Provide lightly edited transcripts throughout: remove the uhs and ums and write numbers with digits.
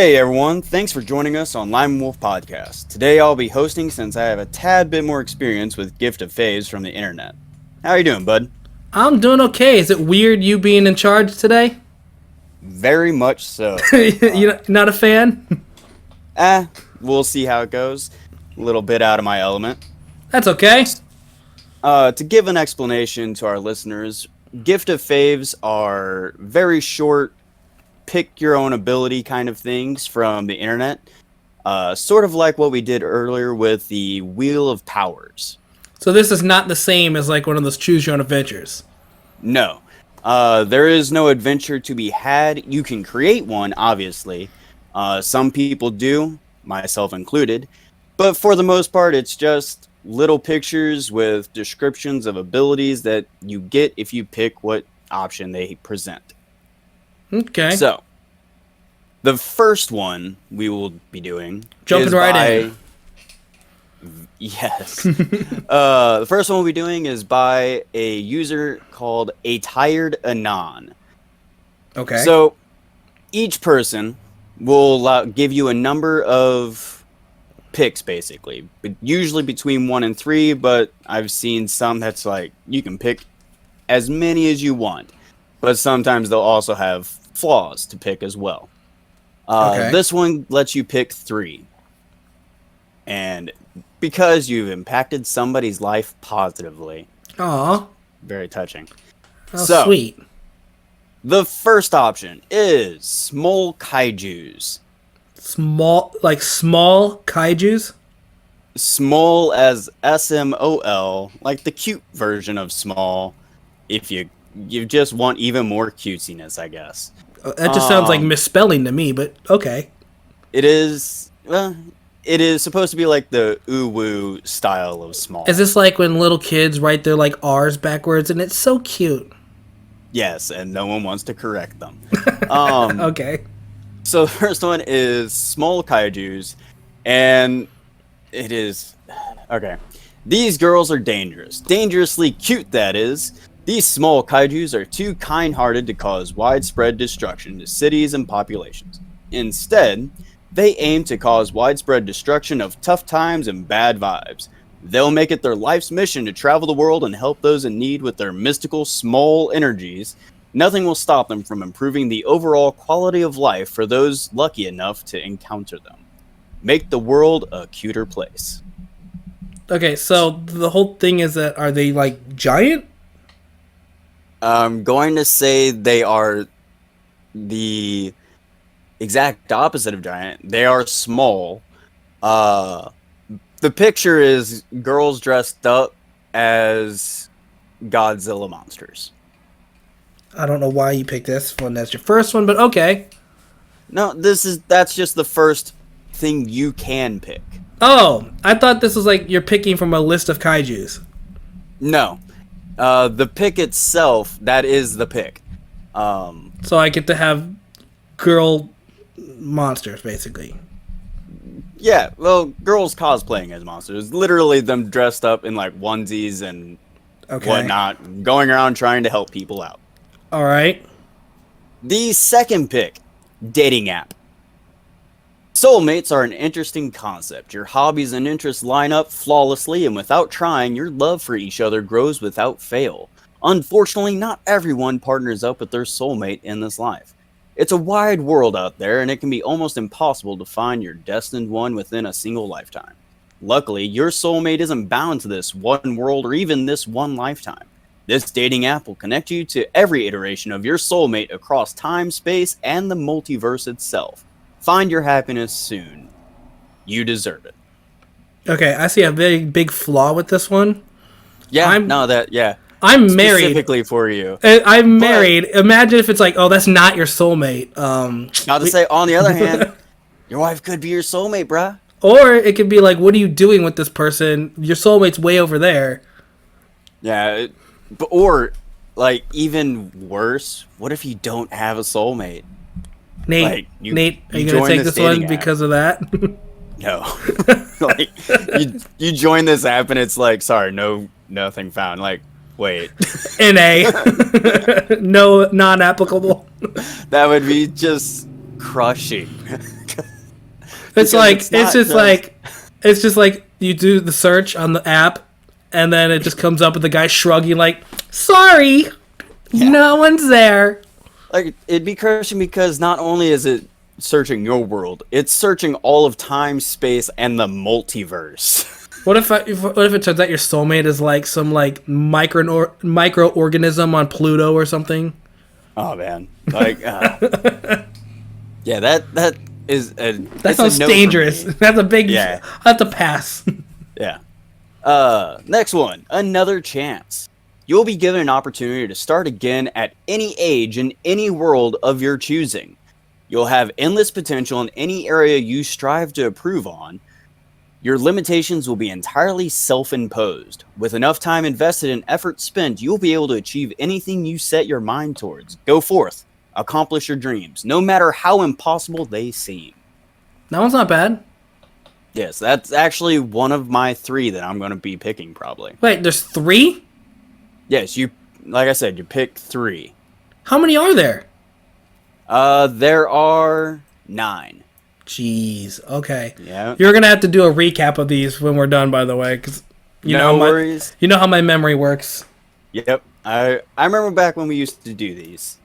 Hey everyone, thanks for joining us on Lime Wolf Podcast. Today I'll be hosting since I have a tad bit more experience with Gift of Faves from the internet. How are you doing, bud? I'm doing okay. Is it weird you being in charge today? Very much so. You're not a fan? We'll see how it goes. A little bit out of my element. That's okay. To give an explanation to our listeners, Gift of Faves are very short, pick your own ability kind of things from the internet. Sort of like what we did earlier with the Wheel of Powers. So this is not the same as like one of those choose your own adventures. No. There is no adventure to be had. You can create one, obviously. Some people do, myself included. But for the most part, it's just little pictures with descriptions of abilities that you get if you pick what option they present. Okay. So, the first one we will be doing Jumping is right by... in. Yes. The first one we'll be doing is by a user called A Tired Anon. Okay. So, each person will give you a number of picks, basically. Usually between 1 and 3, but I've seen some that's like, you can pick as many as you want. But sometimes they'll also have flaws to pick as well. Okay. This one lets you pick 3. And because you've impacted somebody's life positively. Aw. Very touching. Oh, So, sweet. the first option is Small Kaijus. Small kaijus? Small as SMOL, like the cute version of small, if you just want even more cutesiness, I guess. That just sounds like misspelling to me, but okay. It is, it is supposed to be like the uwu style of small. Is this like when little kids write their like R's backwards and it's so cute? Yes, and no one wants to correct them. Okay. So the first one is Small Kaijus, and it is... Okay. These girls are dangerous. Dangerously cute, that is. These small kaijus are too kind-hearted to cause widespread destruction to cities and populations. Instead, they aim to cause widespread destruction of tough times and bad vibes. They'll make it their life's mission to travel the world and help those in need with their mystical small energies. Nothing will stop them from improving the overall quality of life for those lucky enough to encounter them. Make the world a cuter place. Okay, so the whole thing is that are they like giant? I'm going to say they are the exact opposite of giant. They are small. The picture is girls dressed up as Godzilla monsters. I don't know why you picked this one as your first one, but okay. No, that's just the first thing you can pick. Oh, I thought this was like you're picking from a list of kaijus. No. The pick itself, that is the pick. So I get to have girl monsters, basically. Yeah, well, girls cosplaying as monsters. Literally them dressed up in like onesies and whatnot, going around trying to help people out. All right. The second pick, dating app. Soulmates are an interesting concept. Your hobbies and interests line up flawlessly, and without trying, your love for each other grows without fail. Unfortunately, not everyone partners up with their soulmate in this life. It's a wide world out there, and it can be almost impossible to find your destined one within a single lifetime. Luckily, your soulmate isn't bound to this one world or even this one lifetime. This dating app will connect you to every iteration of your soulmate across time, space, and the multiverse itself. Find your happiness soon. You deserve it. Okay, I see a very big flaw with this one. Yeah, I'm married. Specifically for you. I'm married. Imagine if it's like, oh, that's not your soulmate. Not to say, on the other hand, your wife could be your soulmate, bruh. Or it could be like, what are you doing with this person? Your soulmate's way over there. Yeah, or, like, even worse, what if you don't have a soulmate? Nate, like, are you going to take this one because of that? No. Like, you join this app and it's like, sorry, nothing found. Like, wait. NA. No, non-applicable. That would be just crushing. It's Because like it's not just it's just like you do the search on the app, and then it just comes up with the guy shrugging like, "Sorry, no one's there." like it'd be crushing because not only is it searching your world, it's searching all of time, space, and the multiverse. What if it turns out your soulmate is like some like microorganism on Pluto or something? Oh man, like yeah, that is That sounds dangerous. That's a big. Yeah. I have to pass. Yeah. Next one, another chance. You'll be given an opportunity to start again at any age in any world of your choosing. You'll have endless potential in any area you strive to improve on. Your limitations will be entirely self-imposed. With enough time invested and effort spent, you'll be able to achieve anything you set your mind towards. Go forth, accomplish your dreams, no matter how impossible they seem. That one's not bad. Yes, that's actually one of my 3 that I'm going to be picking probably. Wait, there's 3? Yes, like I said, you pick 3. How many are there? There are 9. Jeez. Okay. Yeah. You're gonna have to do a recap of these when we're done, by the way, because No worries. You know how my memory works. Yep. I remember back when we used to do these.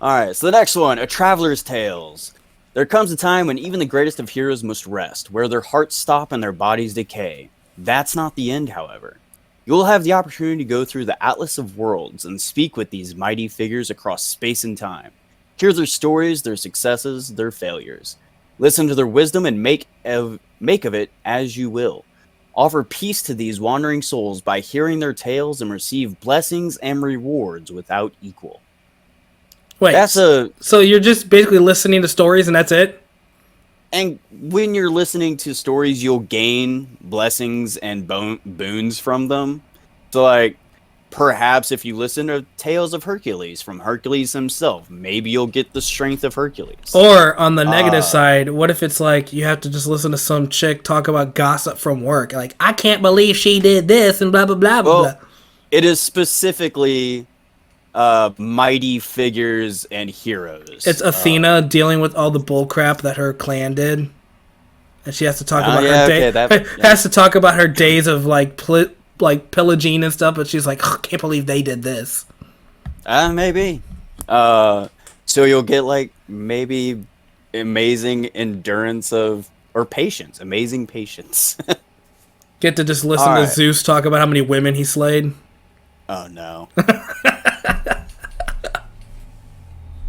Alright, so the next one, A Traveler's Tales. There comes a time when even the greatest of heroes must rest, where their hearts stop and their bodies decay. That's not the end, however. You will have the opportunity to go through the Atlas of Worlds and speak with these mighty figures across space and time. Hear their stories, their successes, their failures. Listen to their wisdom and make of it as you will. Offer peace to these wandering souls by hearing their tales and receive blessings and rewards without equal. Wait, so you're just basically listening to stories and that's it? And when you're listening to stories, you'll gain blessings and boons from them. So, like, perhaps if you listen to Tales of Hercules from Hercules himself, maybe you'll get the strength of Hercules. Or, on the negative side, what if it's like you have to just listen to some chick talk about gossip from work? Like, I can't believe she did this and blah, blah, blah, blah. It is specifically mighty figures and heroes. It's Athena dealing with all the bullcrap that her clan did. And she has to talk about her day. Has to talk about her days of like pillaging and stuff, but she's like, oh, can't believe they did this. Maybe. So you'll get like maybe amazing endurance or patience, amazing patience. Get to just listen to Zeus talk about how many women he slayed. Oh no.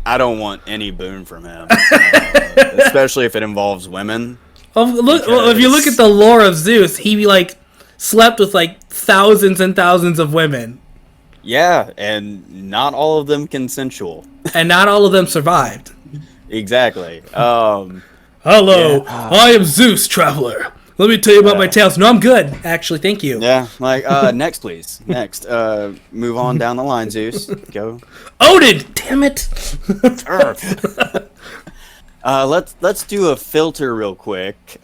I don't want any boon from him, especially if it involves women. If you look at the lore of Zeus, he like slept with like thousands and thousands of women. Yeah, and not all of them consensual. And not all of them survived. Exactly. Hello, I am Zeus, traveler. Let me tell you about my tales. No, I'm good. Actually, thank you. Yeah, like, next, please. Next. Move on down the line, Zeus. Go. Odin! Damn it! Let's do a filter real quick.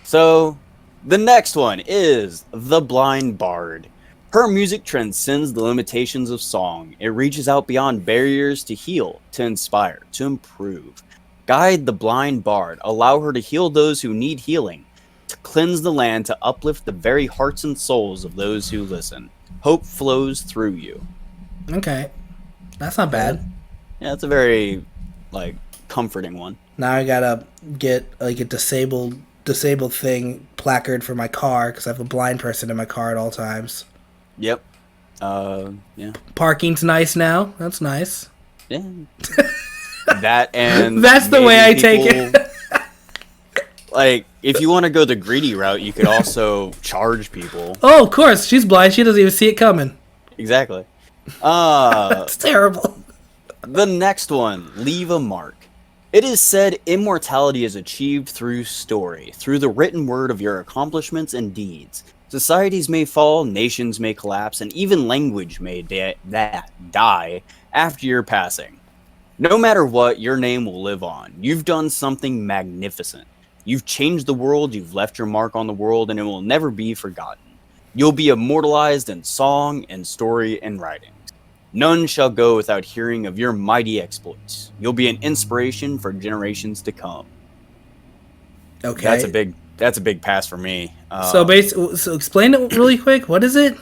So, the next one is The Blind Bard. Her music transcends the limitations of song. It reaches out beyond barriers to heal, to inspire, to improve. Guide the blind bard. Allow her to heal those who need healing. To cleanse the land, to uplift the very hearts and souls of those who listen. Hope flows through you. Okay. That's not bad. Yeah, it's a very, like, comforting one. Now I gotta get, like, a disabled thing placard for my car, because I have a blind person in my car at all times. Yep. Yeah. Parking's nice now. That's nice. Yeah. That and... That's the way I take it. Like, if you want to go the greedy route, you could also charge people. Oh, of course. She's blind. She doesn't even see it coming. Exactly. That's terrible. The next one, Leave a Mark. It is said immortality is achieved through story, through the written word of your accomplishments and deeds. Societies may fall, nations may collapse, and even language may die after your passing. No matter what, your name will live on. You've done something magnificent. You've changed the world, you've left your mark on the world, and it will never be forgotten. You'll be immortalized in song and story and writing. None shall go without hearing of your mighty exploits. You'll be an inspiration for generations to come. Okay. That's a big pass for me. So explain it really quick. What is it?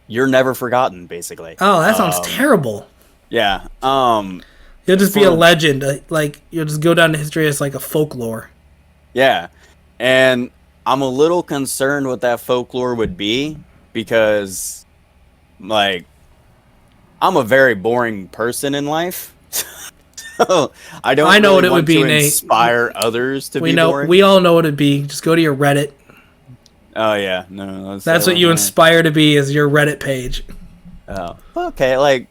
You're never forgotten, basically. Oh, that sounds terrible. Yeah. You'll just be a legend. Like, you'll just go down to history as like a folklore. Yeah. And I'm a little concerned what that folklore would be because, like, I'm a very boring person in life. So I don't know really what it want would be, to Nate. inspire others to be boring. We all know what it'd be. Just go to your Reddit. Oh, yeah. No, that's what you inspire to be, is your Reddit page. Oh, okay. Like,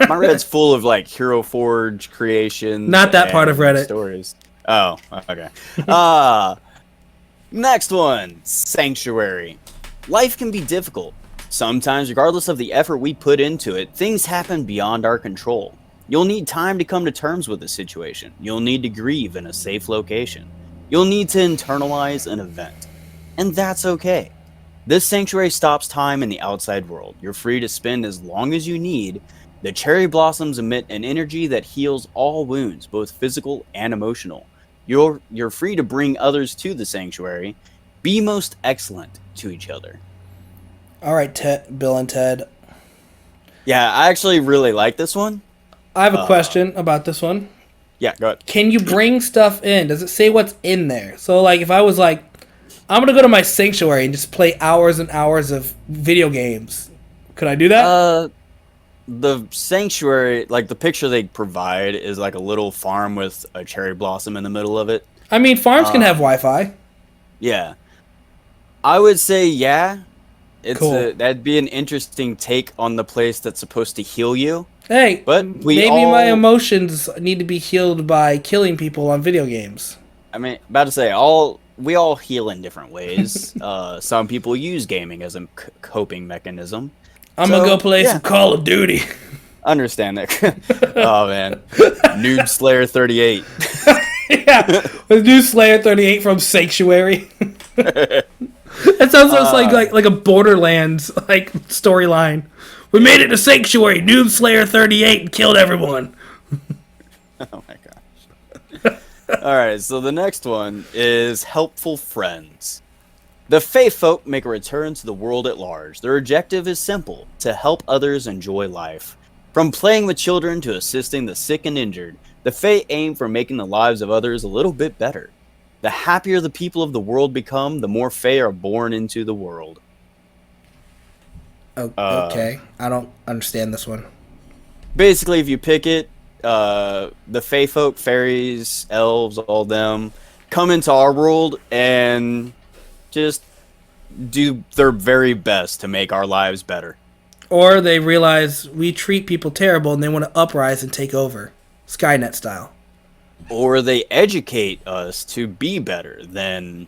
my Reddit's full of, like, Hero Forge creations. Not that part of Reddit. Stories. Oh, okay. Next one. Sanctuary. Life can be difficult. Sometimes, regardless of the effort we put into it, things happen beyond our control. You'll need time to come to terms with the situation. You'll need to grieve in a safe location. You'll need to internalize an event. And that's okay. This sanctuary stops time in the outside world. You're free to spend as long as you need. The cherry blossoms emit an energy that heals all wounds, both physical and emotional. You're free to bring others to the sanctuary. Be most excellent to each other. All right, Bill and Ted. Yeah, I actually really like this one. I have a question about this one. Yeah, go ahead. Can you bring stuff in? Does it say what's in there? So, like, if I was like, I'm going to go to my sanctuary and just play hours and hours of video games, could I do that? The sanctuary, like, the picture they provide is like a little farm with a cherry blossom in the middle of it. I mean, farms can have Wi-Fi. Yeah. I would say, yeah. Cool. That'd be an interesting take on the place that's supposed to heal you. Hey, but maybe my emotions need to be healed by killing people on video games. I mean, about to say, we all heal in different ways. Some people use gaming as a coping mechanism. I'm going to go play some Call of Duty. Understand that. Oh, man. Noob Slayer 38. Yeah, with Noob Slayer 38 from Sanctuary. That sounds like a Borderlands like storyline. We made it to Sanctuary, Noob Slayer 38, and killed everyone. Oh my gosh. Alright, so the next one is helpful friends. The Fae folk make a return to the world at large. Their objective is simple, to help others enjoy life. From playing with children to assisting the sick and injured, the Fae aim for making the lives of others a little bit better. The happier the people of the world become, the more Fae are born into the world. Okay, I don't understand this one. Basically, if you pick it, the Fae folk, fairies, elves, all them, come into our world and just do their very best to make our lives better. Or they realize we treat people terrible and they want to uprise and take over, Skynet style. Or they educate us to be better than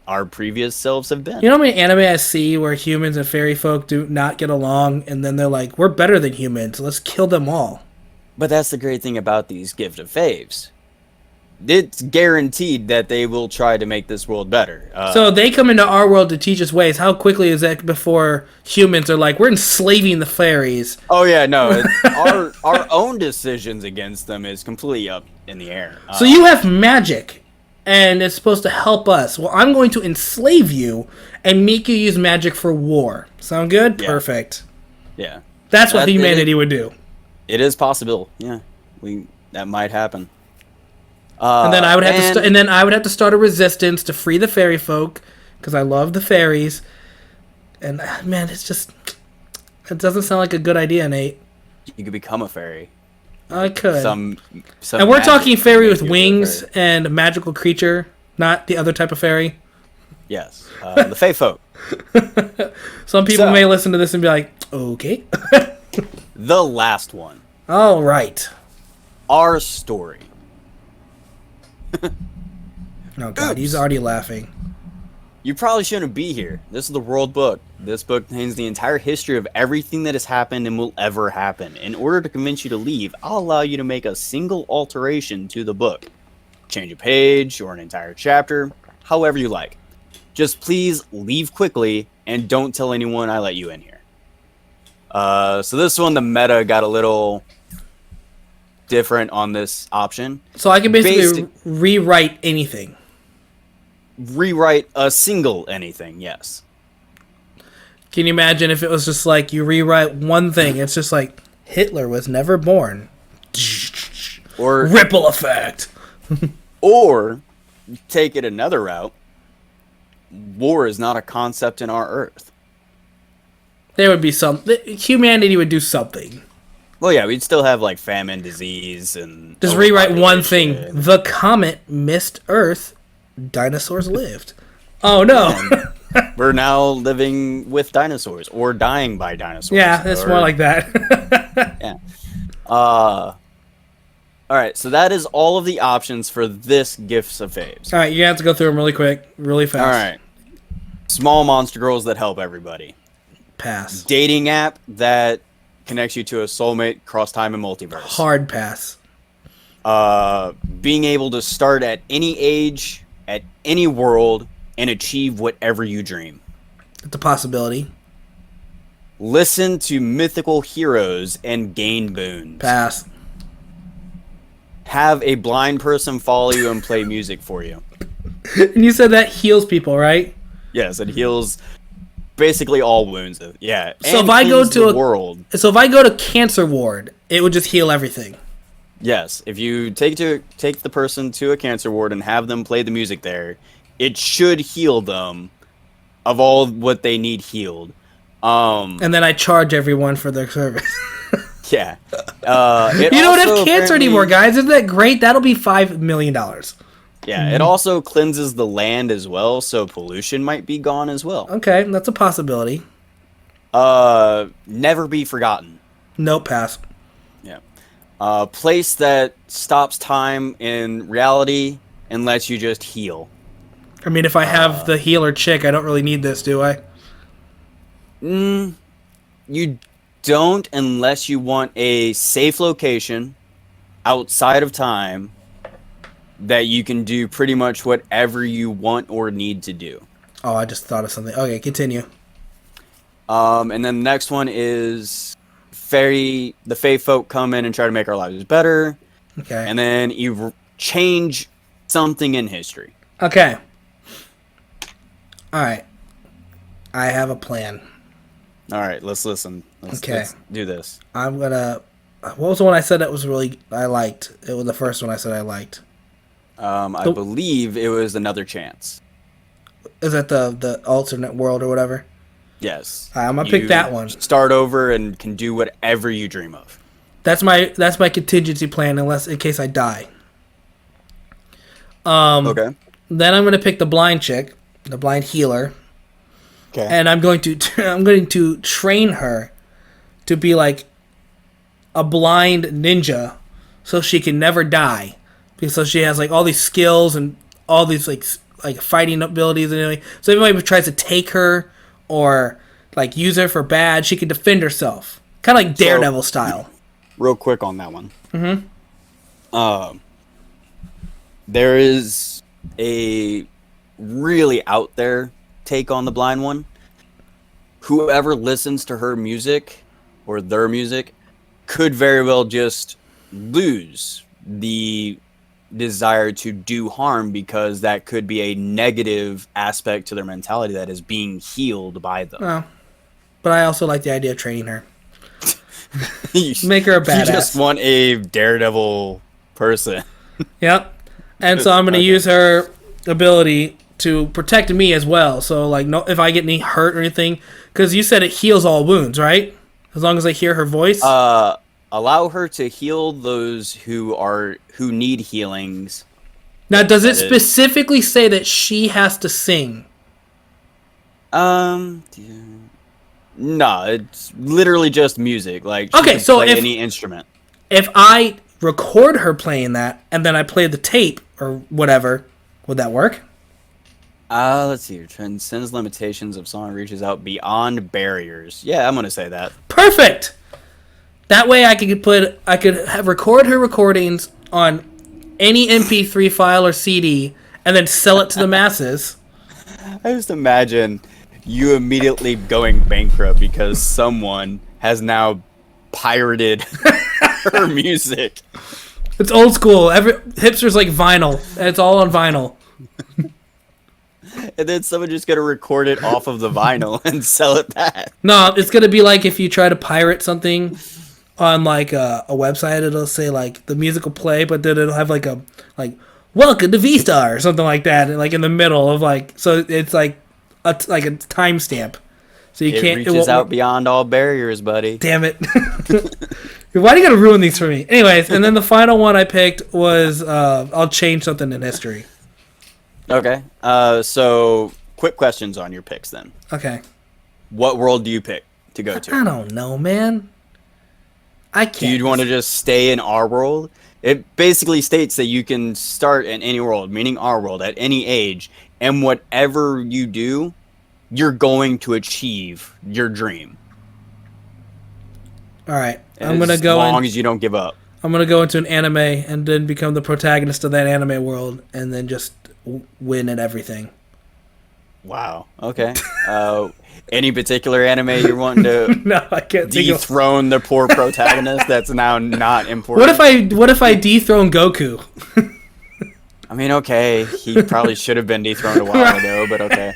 our previous selves have been. You know how many anime I see where humans and fairy folk do not get along, and then they're like, we're better than humans, let's kill them all. But that's the great thing about these Gift of Faves. It's guaranteed that they will try to make this world better. So they come into our world to teach us ways. How quickly is that before humans are like, we're enslaving the fairies? Oh yeah, no. Our own decisions against them is completely up in the air. So you have magic, and it's supposed to help us. Well, I'm going to enslave you and make you use magic for war. Sound good? Yeah. Perfect. Yeah. That's what humanity would do. It is possible. Yeah. That might happen. And then I would have to start a resistance to free the fairy folk because I love the fairies. And man, it doesn't sound like a good idea, Nate. You could become a fairy. I could. Some and we're talking fairy with wings and a magical creature, not the other type of fairy. Yes, the Fae folk. Some people may listen to this and be like, okay. The last one. All right. Our story. Oh God, he's already laughing. You probably shouldn't be here. This is the World Book. This book contains the entire history of everything that has happened and will ever happen. In order to convince you to leave, I'll allow you to make a single alteration to the book. Change a page or an entire chapter, however you like. Just please leave quickly and don't tell anyone I let you in here. So this one, the meta got a little different on this option. So I can basically rewrite anything. rewrite a single anything, yes. Can you imagine if it was just like you rewrite one thing? It's just like Hitler was never born. Or ripple effect. Or take it another route. War is not a concept in our Earth. There would be humanity would do something. Well, yeah, we'd still have like famine, disease, and just rewrite one thing. The comet missed Earth. Dinosaurs lived. Oh no. We're now living with dinosaurs or dying by dinosaurs. Yeah, it's more like that. Yeah. All right, so that is all of the options for this Gifts of Faves. All right, you have to go through them really quick, really fast. All right. Small monster girls that help everybody. Pass. Dating app that connects you to a soulmate, cross time, and multiverse. Hard pass. Being able to start at any age, at any world, and achieve whatever you dream. It's a possibility. Listen to mythical heroes and gain boons. Pass. Have a blind person follow you and play music for you. And you said that heals people, right? Yes, it heals basically all wounds. Yeah. So if I go to I go to cancer ward, it would just heal everything. Yes, if you take the person to a cancer ward and have them play the music there, it should heal them of all what they need healed. And then I charge everyone for their service. Yeah. You don't have cancer anymore, guys. Isn't that great? That'll be $5 million. Yeah, it also cleanses the land as well, so pollution might be gone as well. Okay, that's a possibility. Never be forgotten. Nope, pass. Yeah. Place that stops time in reality and lets you just heal. I mean, if I have the healer chick, I don't really need this, do I? You don't unless you want a safe location outside of time that you can do pretty much whatever you want or need to do. Oh, I just thought of something. Okay, continue. And then the next one is the Fae folk come in and try to make our lives better. Okay. And then you change something in history. Okay. All right. I have a plan. All right, let's listen. Let's do this. I'm gonna. What was the one I said that was I liked? It was the first one I said I liked. I believe it was Another Chance. Is that the alternate world or whatever? Yes. I'm gonna pick that one. Start over and can do whatever you dream of. That's my contingency plan, in case I die. Okay. Then I'm gonna pick the blind chick, the blind healer. Okay. And I'm going to train her to be like a blind ninja, so she can never die, because she has like all these skills and all these like fighting abilities and everything. So if anybody tries to take her or like use her for bad, she can defend herself, kind of like Daredevil style. Real quick on that one. Mm-hmm. There is a really out there take on the blind one. Whoever listens to her music or their music could very well just lose the desire to do harm, because that could be a negative aspect to their mentality that is being healed by them. Oh. But I also like the idea of training her. Make her a badass. You just want a Daredevil person. Yep. And so I'm going to use her ability to protect me as well. So like, no, if I get any hurt or anything, because you said it heals all wounds, right? As long as I hear her voice. Allow her to heal those who need healings. Now, does it specifically say that she has to sing? No, it's literally just music. Like, she okay, can so play any instrument. If I record her playing that and then I play the tape or whatever, would that work? Let's see. Transcends limitations of song, reaches out beyond barriers. Yeah, I'm gonna say that. Perfect. That way, I could record her recordings on any MP3 file or CD and then sell it to the masses. I just imagine you immediately going bankrupt because someone has now pirated her music. It's old school. Hipsters like vinyl. It's all on vinyl. And then someone just gonna record it off of the vinyl and sell it back. No, it's gonna be like if you try to pirate something on like a website, it'll say like the musical play, but then it'll have like a like welcome to V Star or something like that, and like in the middle of like, so it's like a timestamp. So you can't. It reaches out beyond all barriers, buddy. Damn it! Why do you gotta ruin these for me? Anyways, and then the final one I picked was I'll change something in history. Okay. So quick questions on your picks then. Okay. What world do you pick to go to? I don't know, man. I can't. Do you want to just stay in our world? It basically states that you can start in any world, meaning our world, at any age, and whatever you do, you're going to achieve your dream. All right, I'm gonna go. As long as you don't give up. I'm gonna go into an anime and then become the protagonist of that anime world, and then just win at everything. Wow. Okay. Any particular anime you're wanting to no, I can't dethrone the poor protagonist that's now not important? What if I dethrone Goku? I mean, okay, he probably should have been dethroned a while ago, but okay.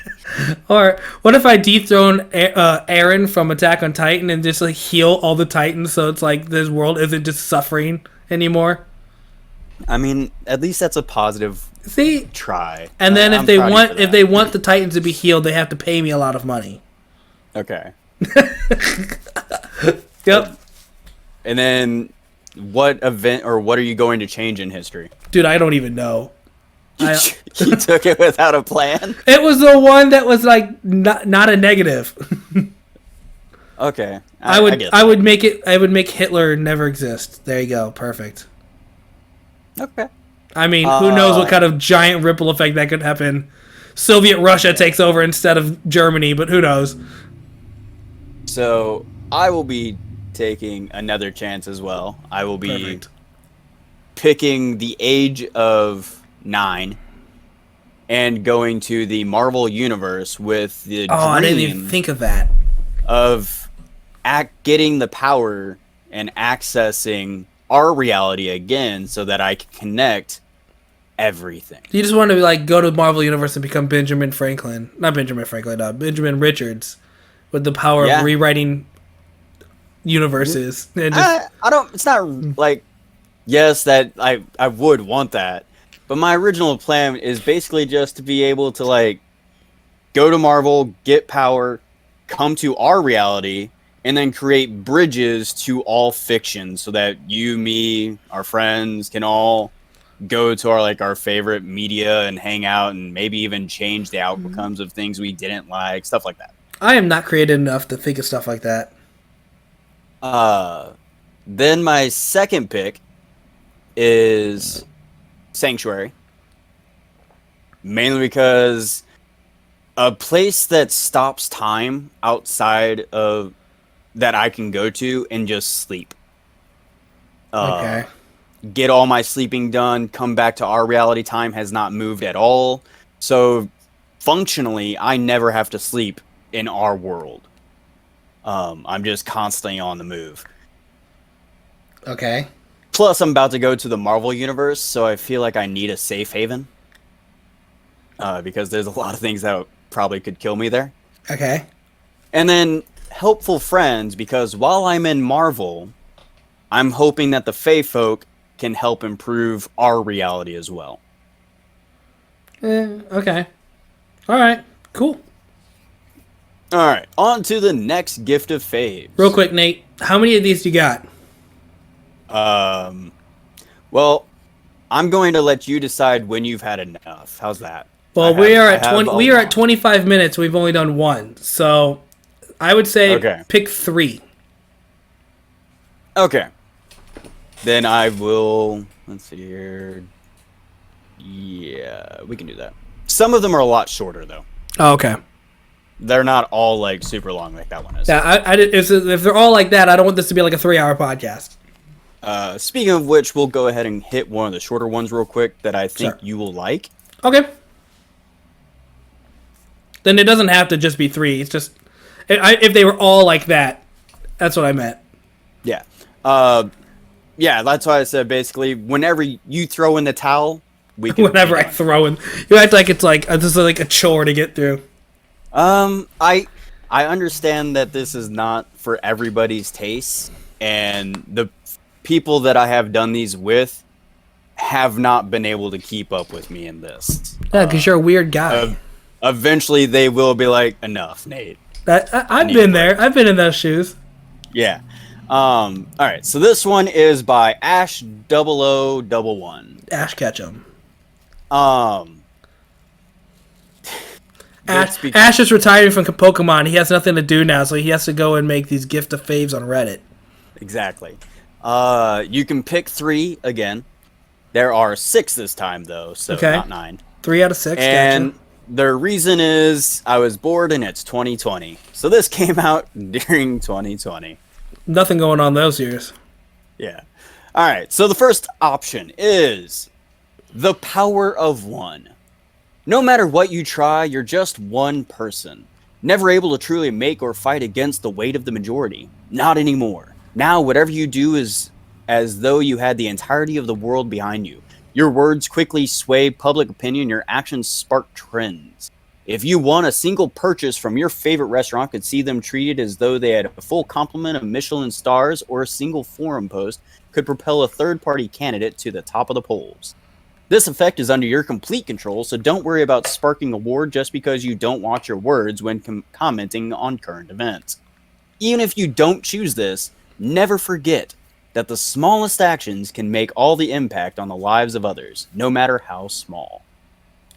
Or what if I dethrone Eren from Attack on Titan and just like heal all the Titans, so it's like this world isn't just suffering anymore? I mean, at least that's a positive try. And then if they want the Titans to be healed, they have to pay me a lot of money. Okay. Yep. And then what event or what are you going to change in history? Dude, I don't even know. You took it without a plan? It was the one that was like not a negative. Okay. I would make Hitler never exist. There you go. Perfect. Okay. I mean, who knows what kind of giant ripple effect that could happen. Soviet Russia takes over instead of Germany, but who knows? So I will be taking another chance as well. I will be picking the age of 9 and going to the Marvel Universe with the dream I didn't even think of that. Of getting the power and accessing our reality again so that I can connect everything. You just want to like go to Marvel Universe and become Benjamin Richards with the power of rewriting universes. And just... I don't, it's not like, yes, that I would want that, but my original plan is basically just to be able to like go to Marvel, get power, come to our reality, and then create bridges to all fiction so that you, me, our friends can all go to our favorite media and hang out and maybe even change the outcomes of things we didn't like, stuff like that. I am not creative enough to think of stuff like that. Then my second pick is Sanctuary. Mainly because a place that stops time outside of that I can go to and just sleep. Okay. Get all my sleeping done, come back to our reality. Time has not moved at all. So functionally, I never have to sleep in our world. I'm just constantly on the move. Okay. Plus, I'm about to go to the Marvel Universe, so I feel like I need a safe haven. Because there's a lot of things that probably could kill me there. Okay. And then helpful friends, because while I'm in Marvel, I'm hoping that the Fae folk can help improve our reality as well. Okay. All right. Cool. All right. On to the next gift of Faves. Real quick, Nate. How many of these do you got? Well, I'm going to let you decide when you've had enough. How's that? Well, we are at 25 minutes. We've only done one. So I would say pick 3. Okay. Then I will... Let's see here. Yeah, we can do that. Some of them are a lot shorter, though. Oh, okay. They're not all, like, super long like that one is. Yeah, if they're all like that, I don't want this to be like a 3-hour podcast. Speaking of which, we'll go ahead and hit one of the shorter ones real quick that I think you will like. Okay. Then it doesn't have to just be 3. It's just... if they were all like that, that's what I meant. Yeah. Yeah, that's why I said basically whenever you throw in the towel, Whenever I throw in, you act like it's like this is like a chore to get through. I understand that this is not for everybody's taste, and the people that I have done these with have not been able to keep up with me in this. Yeah, because you're a weird guy. Eventually, they will be like, "Enough, Nate." I've been there. I've been in those shoes. Yeah. All right. So this one is by Ash0011. Ash Ketchum. Ash is retiring from Pokemon. He has nothing to do now, so he has to go and make these gift of faves on Reddit. Exactly. You can pick 3 again. There are 6 this time, though, so not 9. 3 out of 6. And gotcha. the reason is I was bored and it's 2020. So this came out during 2020. Nothing going on those years. Yeah. All right. So the first option is the power of one. No matter what you try, you're just one person. Never able to truly make or fight against the weight of the majority. Not anymore. Now, whatever you do is as though you had the entirety of the world behind you. Your words quickly sway public opinion. Your actions spark trends. If you won a single purchase from your favorite restaurant, could see them treated as though they had a full complement of Michelin stars, or a single forum post could propel a third-party candidate to the top of the polls. This effect is under your complete control, so don't worry about sparking a war just because you don't watch your words when commenting on current events. Even if you don't choose this, never forget that the smallest actions can make all the impact on the lives of others, no matter how small.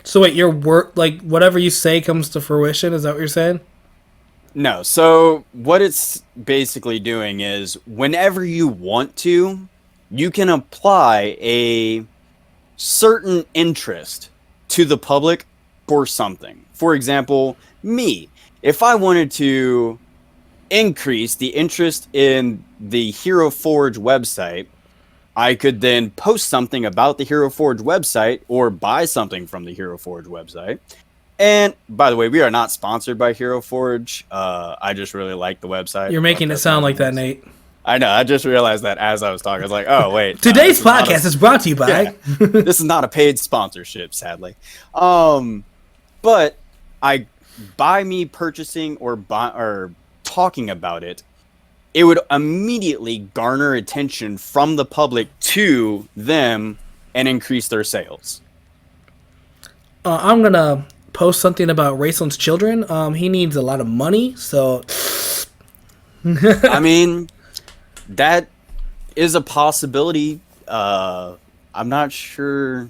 So wait, your work, like whatever you say comes to fruition? Is that what you're saying? No, so what it's basically doing is whenever you want to, you can apply a certain interest to the public for something. For example, me, if I wanted to increase the interest in the Hero Forge website, I could then post something about the Hero Forge website or buy something from the Hero Forge website. And by the way, we are not sponsored by Hero Forge. I just really like the website. You're making it sound like that, Nate. I know. I just realized that as I was talking. I was like, oh, wait. Today's podcast is brought to you by... Yeah, this is not a paid sponsorship, sadly. But by me purchasing or talking about it, it would immediately garner attention from the public to them and increase their sales. I'm going to post something about Raceland's children. He needs a lot of money, so... I mean... That is a possibility. I'm not sure.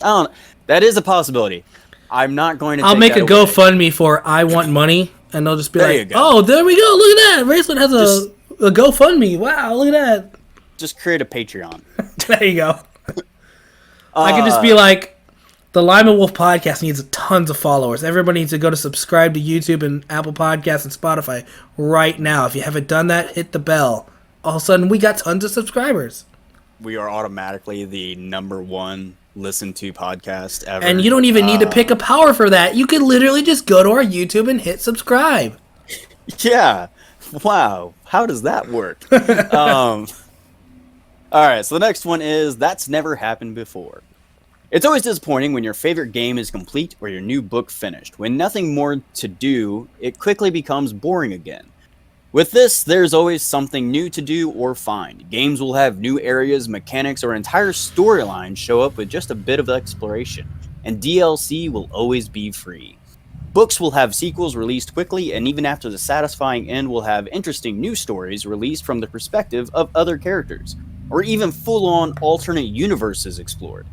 I don't know. That is a possibility. I'm not going to. I'll make a GoFundMe for I Want Money, and they'll just be like, "Oh, there we go! Look at that! Raceland has a GoFundMe. Wow, look at that!" Just create a Patreon. There you go. I could just be like, the Lyman Wolf podcast needs tons of followers. Everybody needs to go to subscribe to YouTube and Apple Podcasts and Spotify right now. If you haven't done that, hit the bell. All of a sudden, we got tons of subscribers. We are automatically the #1 listened to podcast ever. And you don't even need to pick a power for that. You can literally just go to our YouTube and hit subscribe. Yeah. Wow. How does that work? All right. So the next one is That's Never Happened Before. It's always disappointing when your favorite game is complete or your new book finished. When nothing more to do, it quickly becomes boring again. With this, there's always something new to do or find. Games will have new areas, mechanics, or entire storylines show up with just a bit of exploration, and DLC will always be free. Books will have sequels released quickly, and even after the satisfying end will have interesting new stories released from the perspective of other characters, or even full-on alternate universes explored.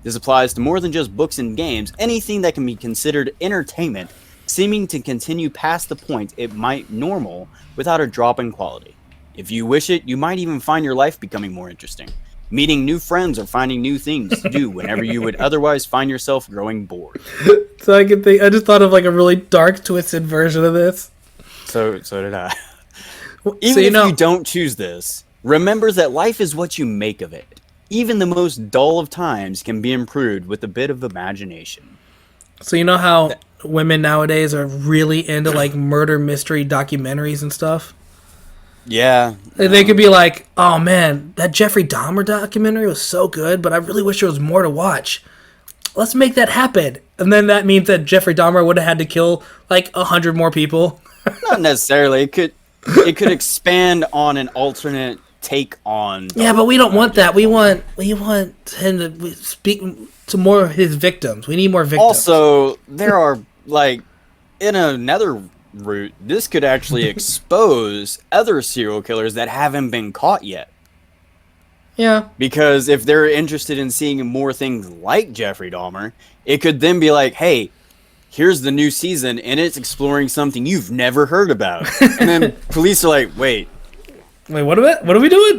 This applies to more than just books and games, anything that can be considered entertainment seeming to continue past the point it might normal without a drop in quality. If you wish it, you might even find your life becoming more interesting, meeting new friends or finding new things to do whenever you would otherwise find yourself growing bored. So I just thought of like a really dark, twisted version of this. So did I. Even if you don't choose this, remember that life is what you make of it. Even the most dull of times can be improved with a bit of imagination. So you know how women nowadays are really into like murder mystery documentaries and stuff? Yeah. They could be like, oh man, that Jeffrey Dahmer documentary was so good, but I really wish there was more to watch. let's make that happen. And then that means that Jeffrey Dahmer would have had to kill like 100 more people. Not necessarily. It could expand on an alternate take on. Yeah, but we don't want that. We want him to speak to more of his victims. We need more victims. Also, there are like in another route, this could actually expose other serial killers that haven't been caught yet. Yeah. Because if they're interested in seeing more things like Jeffrey Dahmer, it could then be like, hey, here's the new season, and it's exploring something you've never heard about. And then police are like, wait, what are we doing?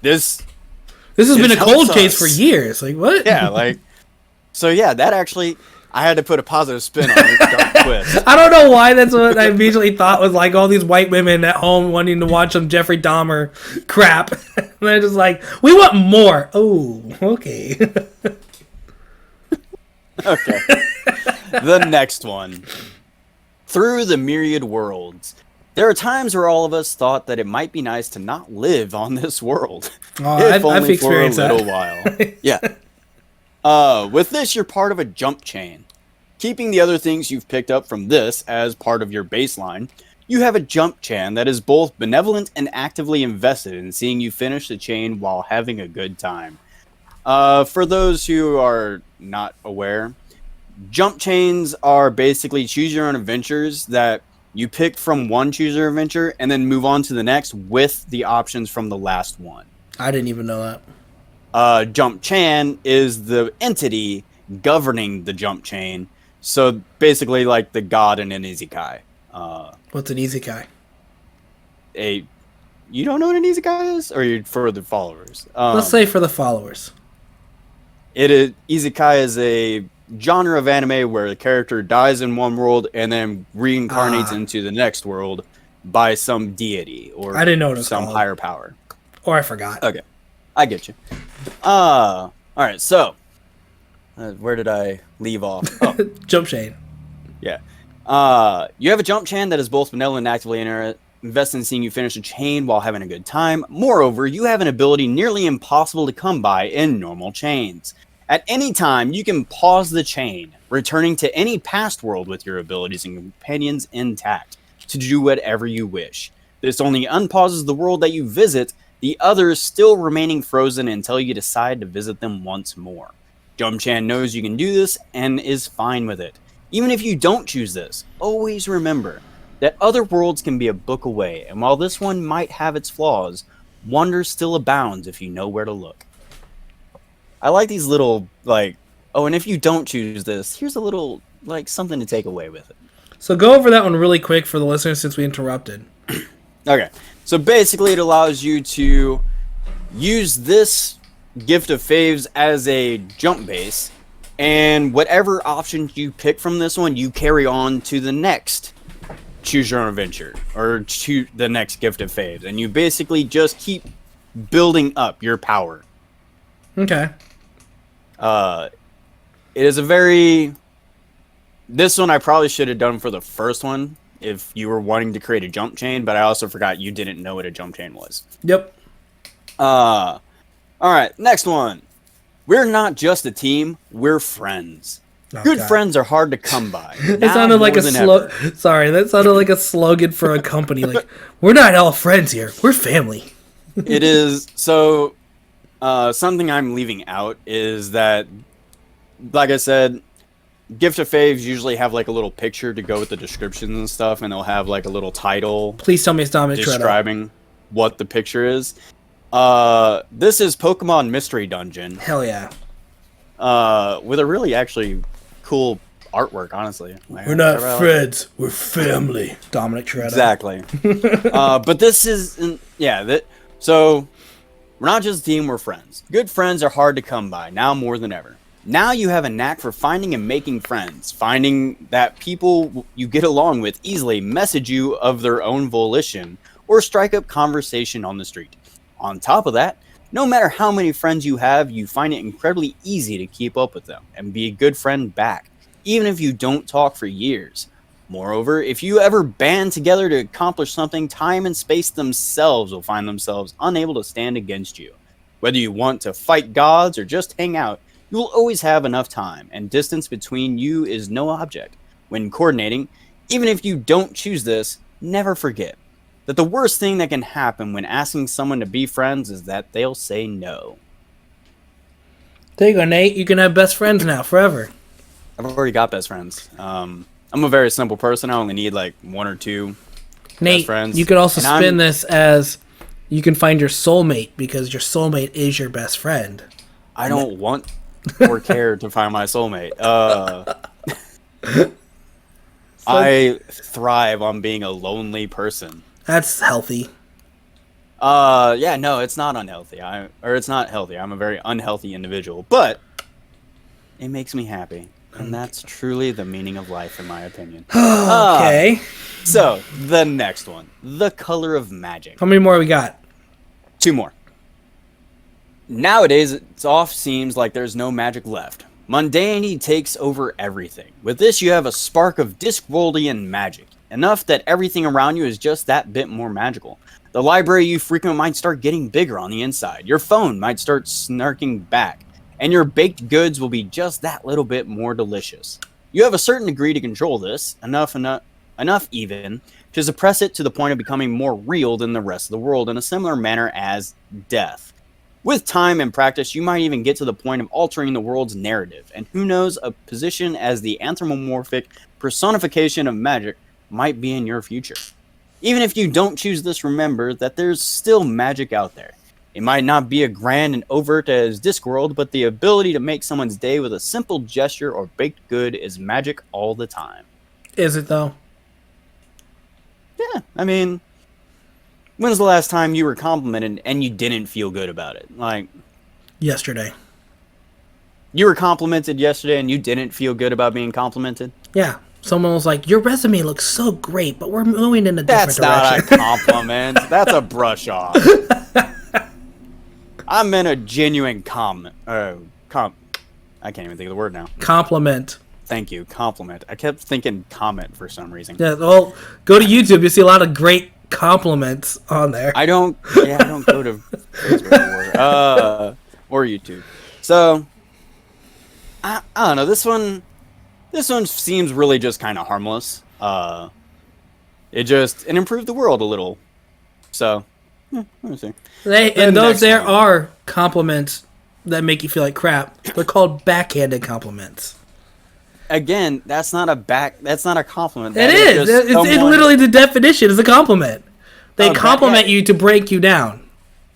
This has been a cold case for years. Like, what? Yeah, like, so yeah, that actually, I had to put a positive spin on it. Dark twist. I don't know why that's what I immediately thought was like all these white women at home wanting to watch some Jeffrey Dahmer crap. And they're just like, we want more. Oh, okay. Okay. The next one. Through the myriad worlds. There are times where all of us thought that it might be nice to not live on this world. Oh, I've experienced for a little while. Yeah. With this, you're part of a jump chain. Keeping the other things you've picked up from this as part of your baseline, you have a jump chain that is both benevolent and actively invested in seeing you finish the chain while having a good time. For those who are not aware, jump chains are basically choose your own adventures that you pick from one choose your adventure and then move on to the next with the options from the last one. I didn't even know that. Jump chain is the entity governing the jump chain. So basically like the god in an isekai. What's an isekai? You don't know what an isekai is? Or you're for the followers? Let's say for the followers. Isekai is a genre of anime where the character dies in one world and then reincarnates into the next world by some deity or I didn't know what it was some called. higher power. Or I forgot. Okay, I get you. All right, so where did I leave off? Oh, jump chain. Yeah. You have a jump chain that is both benevolent and actively invested in seeing you finish a chain while having a good time. Moreover, you have an ability nearly impossible to come by in normal chains. At any time, you can pause the chain, returning to any past world with your abilities and companions intact, to do whatever you wish. This only unpauses the world that you visit, the others still remaining frozen until you decide to visit them once more. Jump Chan knows you can do this and is fine with it. Even if you don't choose this, always remember that other worlds can be a book away, and while this one might have its flaws, wonder still abounds if you know where to look. I like these little, like, oh, and if you don't choose this, here's a little, like, something to take away with it. So go over that one really quick for the listeners since we interrupted. Okay. So basically it allows you to use this gift of faves as a jump base, and whatever options you pick from this one, you carry on to the next choose your own adventure, or to the next gift of faves, and you basically just keep building up your power. Okay. It is a very... This one I probably should have done for the first one if you were wanting to create a jump chain, but I also forgot you didn't know what a jump chain was. Yep. Alright, next one. We're not just a team, we're friends. Oh, Good God. Friends are hard to come by. That sounded like a Sorry, that sounded like a slogan for a company. Like, we're not all friends here, we're family. It is. So, something I'm leaving out is that, like I said, Gift of Faves usually have like a little picture to go with the descriptions and stuff, and they'll have like a little title. Please tell me it's Dominic describing what the picture is. This is Pokemon Mystery Dungeon. Hell yeah. With a really actually cool artwork, honestly. We're not friends, we're family. Dominic Toretto. Exactly. But this is, so we're not just a team, we're friends. Good friends are hard to come by, now more than ever. Now you have a knack for finding and making friends, finding that people you get along with easily message you of their own volition or strike up conversation on the street. On top of that, no matter how many friends you have, you find it incredibly easy to keep up with them and be a good friend back, even if you don't talk for years. Moreover, if you ever band together to accomplish something, time and space themselves will find themselves unable to stand against you. Whether you want to fight gods or just hang out, You will always have enough time, and distance between you is no object. When coordinating, even if you don't choose this, never forget that the worst thing that can happen when asking someone to be friends is that they'll say no. There you go, Nate. You can have best friends now, forever. I've already got best friends. I'm a very simple person. I only need like one or two Nate, best friends. You could also spin this as you can find your soulmate because your soulmate is your best friend. I don't want or care to find my soulmate. I thrive on being a lonely person. That's healthy. Yeah, no, it's not unhealthy. It's not healthy. I'm a very unhealthy individual, but it makes me happy. And that's truly the meaning of life, in my opinion. Okay. So, the next one. The color of magic. How many more we got? 2 more. Nowadays, it often seems like there's no magic left. Mundanity takes over everything. With this, you have a spark of Discworldian magic. Enough that everything around you is just that bit more magical. The library you frequent might start getting bigger on the inside. Your phone might start snarking back. And your baked goods will be just that little bit more delicious. You have a certain degree to control this, enough even, to suppress it to the point of becoming more real than the rest of the world in a similar manner as death. With time and practice, you might even get to the point of altering the world's narrative, and who knows, a position as the anthropomorphic personification of magic might be in your future. Even if you don't choose this, remember that there's still magic out there. It might not be as grand and overt as Discworld, but the ability to make someone's day with a simple gesture or baked good is magic all the time. Is it, though? Yeah, I mean, when's the last time you were complimented and you didn't feel good about it? Like, yesterday. You were complimented yesterday and you didn't feel good about being complimented? Yeah. Someone was like, your resume looks so great, but we're moving in a different direction. That's not a compliment. That's a brush off. I meant a genuine I can't even think of the word now. Compliment. Thank you. Compliment. I kept thinking comment for some reason. Yeah, well, go to YouTube. You'll see a lot of great compliments on there. I don't go to Facebook or YouTube. So, I don't know. This one seems really just kind of harmless. It improved the world a little. So, let me see. There are compliments that make you feel like crap. They're called backhanded compliments. Again, that's not a compliment. It is. It's literally the definition is a compliment. They compliment you to break you down.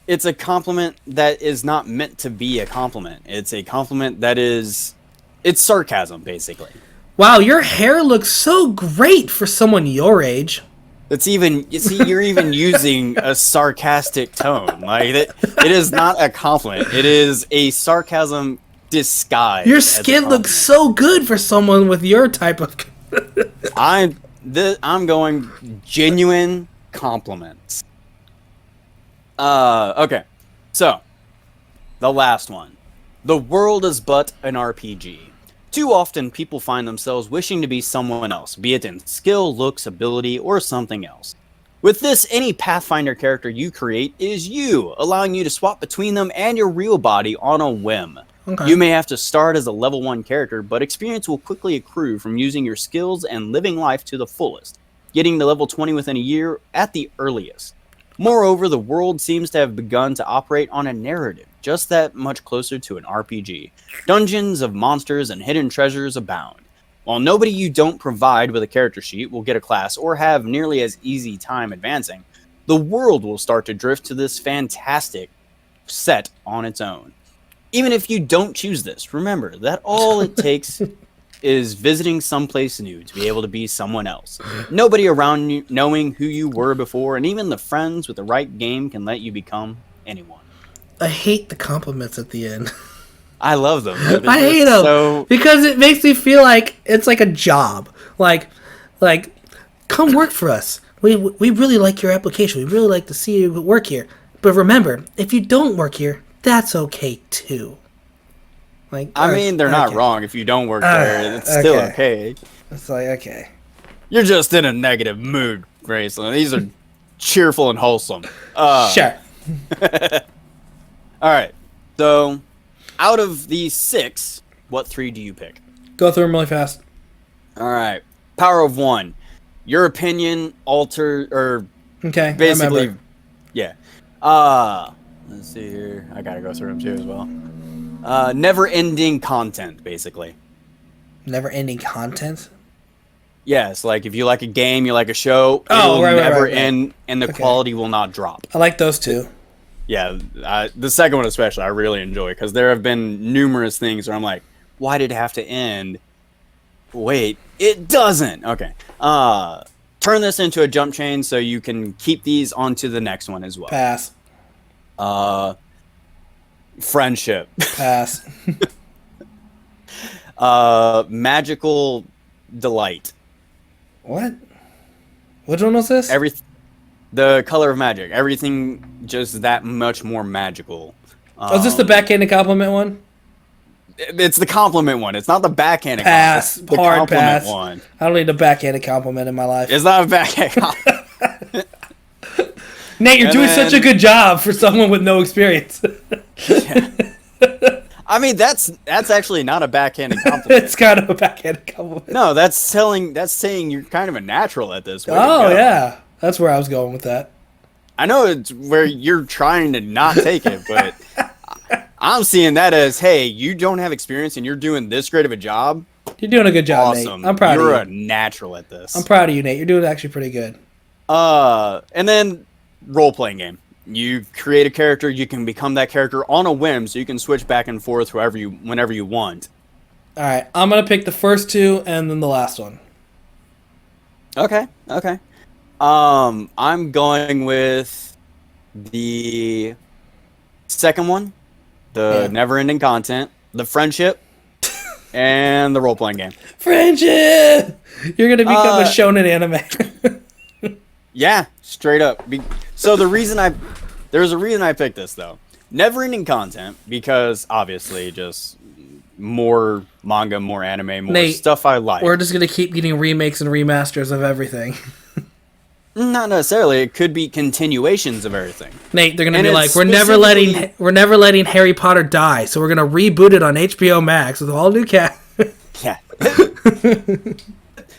It's a compliment that is not meant to be a compliment. It's a compliment that is... It's sarcasm, basically. Wow, your hair looks so great for someone your age. You're even using a sarcastic tone. Like, it is not a compliment. It is a sarcasm disguise. Your skin looks so good for someone with your type of... I'm going genuine compliments. Okay. So, the last one. The world is but an RPG. Too often, people find themselves wishing to be someone else, be it in skill, looks, ability, or something else. With this, any Pathfinder character you create is you, allowing you to swap between them and your real body on a whim. Okay. You may have to start as a level 1 character, but experience will quickly accrue from using your skills and living life to the fullest, getting to level 20 within a year at the earliest. Moreover, the world seems to have begun to operate on a narrative, just that much closer to an RPG. Dungeons of monsters and hidden treasures abound. While nobody you don't provide with a character sheet will get a class or have nearly as easy time advancing, the world will start to drift to this fantastic set on its own. Even if you don't choose this, remember that all it takes is visiting someplace new to be able to be someone else. Nobody around you knowing who you were before, and even the friends with the right game can let you become anyone. I hate the compliments at the end. I love them. I hate them because it makes me feel like it's like a job. Like, come work for us. We really like your application. We really like to see you work here. But remember, if you don't work here, that's okay too. Like, I mean, they're not wrong. If you don't work there, it's still okay. It's like, okay. You're just in a negative mood, Graceland. These are cheerful and wholesome. Sure. All right. So, out of these 6, what 3 do you pick? Go through them really fast. All right. Power of 1. Your opinion alter or Okay. basically, yeah. Let's see here. I gotta go through them too as well. Never-ending content, basically. Never-ending content. Yes, like if you like a game, you like a show, Oh, it'll never right. end, and the quality will not drop. I like those two. Yeah, the second one especially, I really enjoy because there have been numerous things where I'm like, why did it have to end? Wait, it doesn't. Okay. Turn this into a jump chain so you can keep these onto the next one as well. Pass. Friendship. Pass. Magical delight. What? Which one was this? The color of magic. Everything just that much more magical. Is this the backhanded compliment one? It's the compliment one. It's not the backhanded pass. Compliment. Hard The compliment pass. One. I don't need a backhanded compliment in my life. It's not a backhanded compliment. Nate, you're doing such a good job for someone with no experience. Yeah. I mean, that's actually not a backhanded compliment. It's kind of a backhanded compliment. No, that's saying you're kind of a natural at this. Oh yeah, that's where I was going with that. I know it's where you're trying to not take it, but I'm seeing that as, hey, you don't have experience and you're doing this great of a job. You're doing a good job, Awesome. Nate. I'm proud of you. You're a natural at this. I'm proud of you, Nate. You're doing actually pretty good. And then role-playing game. You create a character, you can become that character on a whim, so you can switch back and forth whenever you want. All right, I'm gonna pick the first 2 and then the last one. Okay. I'm going with the second one, the never-ending content, the friendship, and the role-playing game. Friendship! You're gonna become a shonen anime. Yeah, straight up. So there's a reason I picked this though. Never-ending content because obviously just more manga, more anime, more Nate, stuff I like. We're just gonna keep getting remakes and remasters of everything. Not necessarily. It could be continuations of everything. Nate, they're gonna be like, we're never letting Harry Potter die, so we're gonna reboot it on HBO Max with all new cast. Yeah.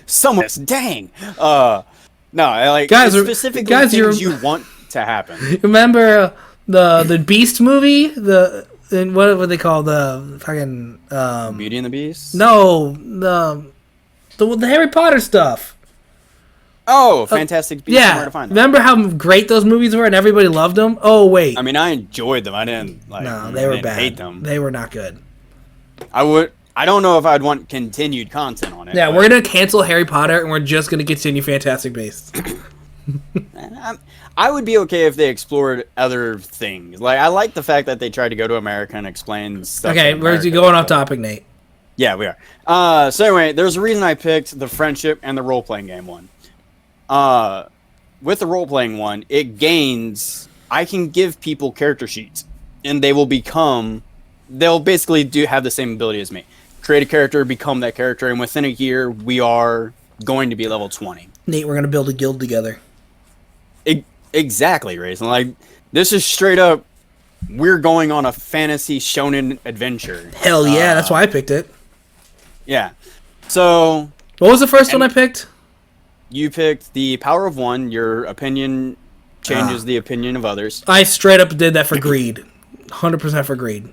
Someone, dang. No, I specifically things you want to happen. Remember the Beast movie? What would they call the fucking Beauty and the Beast? No, the Harry Potter stuff. Oh, Fantastic Beasts and Where to Find Them. Remember how great those movies were and everybody loved them? Oh wait. I mean, I enjoyed them. I didn't like. No, they were bad. Hate them. They were not good. I don't know if I'd want continued content on it. Yeah, we're gonna cancel Harry Potter and we're just gonna continue Fantastic Beasts. I would be okay if they explored other things. Like I like the fact that they tried to go to America and explain stuff. Okay, where's you going off topic, Nate? Yeah, we are. So anyway, there's a reason I picked the friendship and the role playing game one. With the role playing one, it gains. I can give people character sheets, and they'll basically have the same ability as me. Create a character, become that character, and within a year, we are going to be level 20. Nate, we're gonna build a guild together. Exactly, Rayson. Like, this is straight up, we're going on a fantasy shonen adventure. Hell yeah, that's why I picked it. Yeah. So... What was the first one I picked? You picked the power of one. Your opinion changes the opinion of others. I straight up did that for greed. 100% for greed.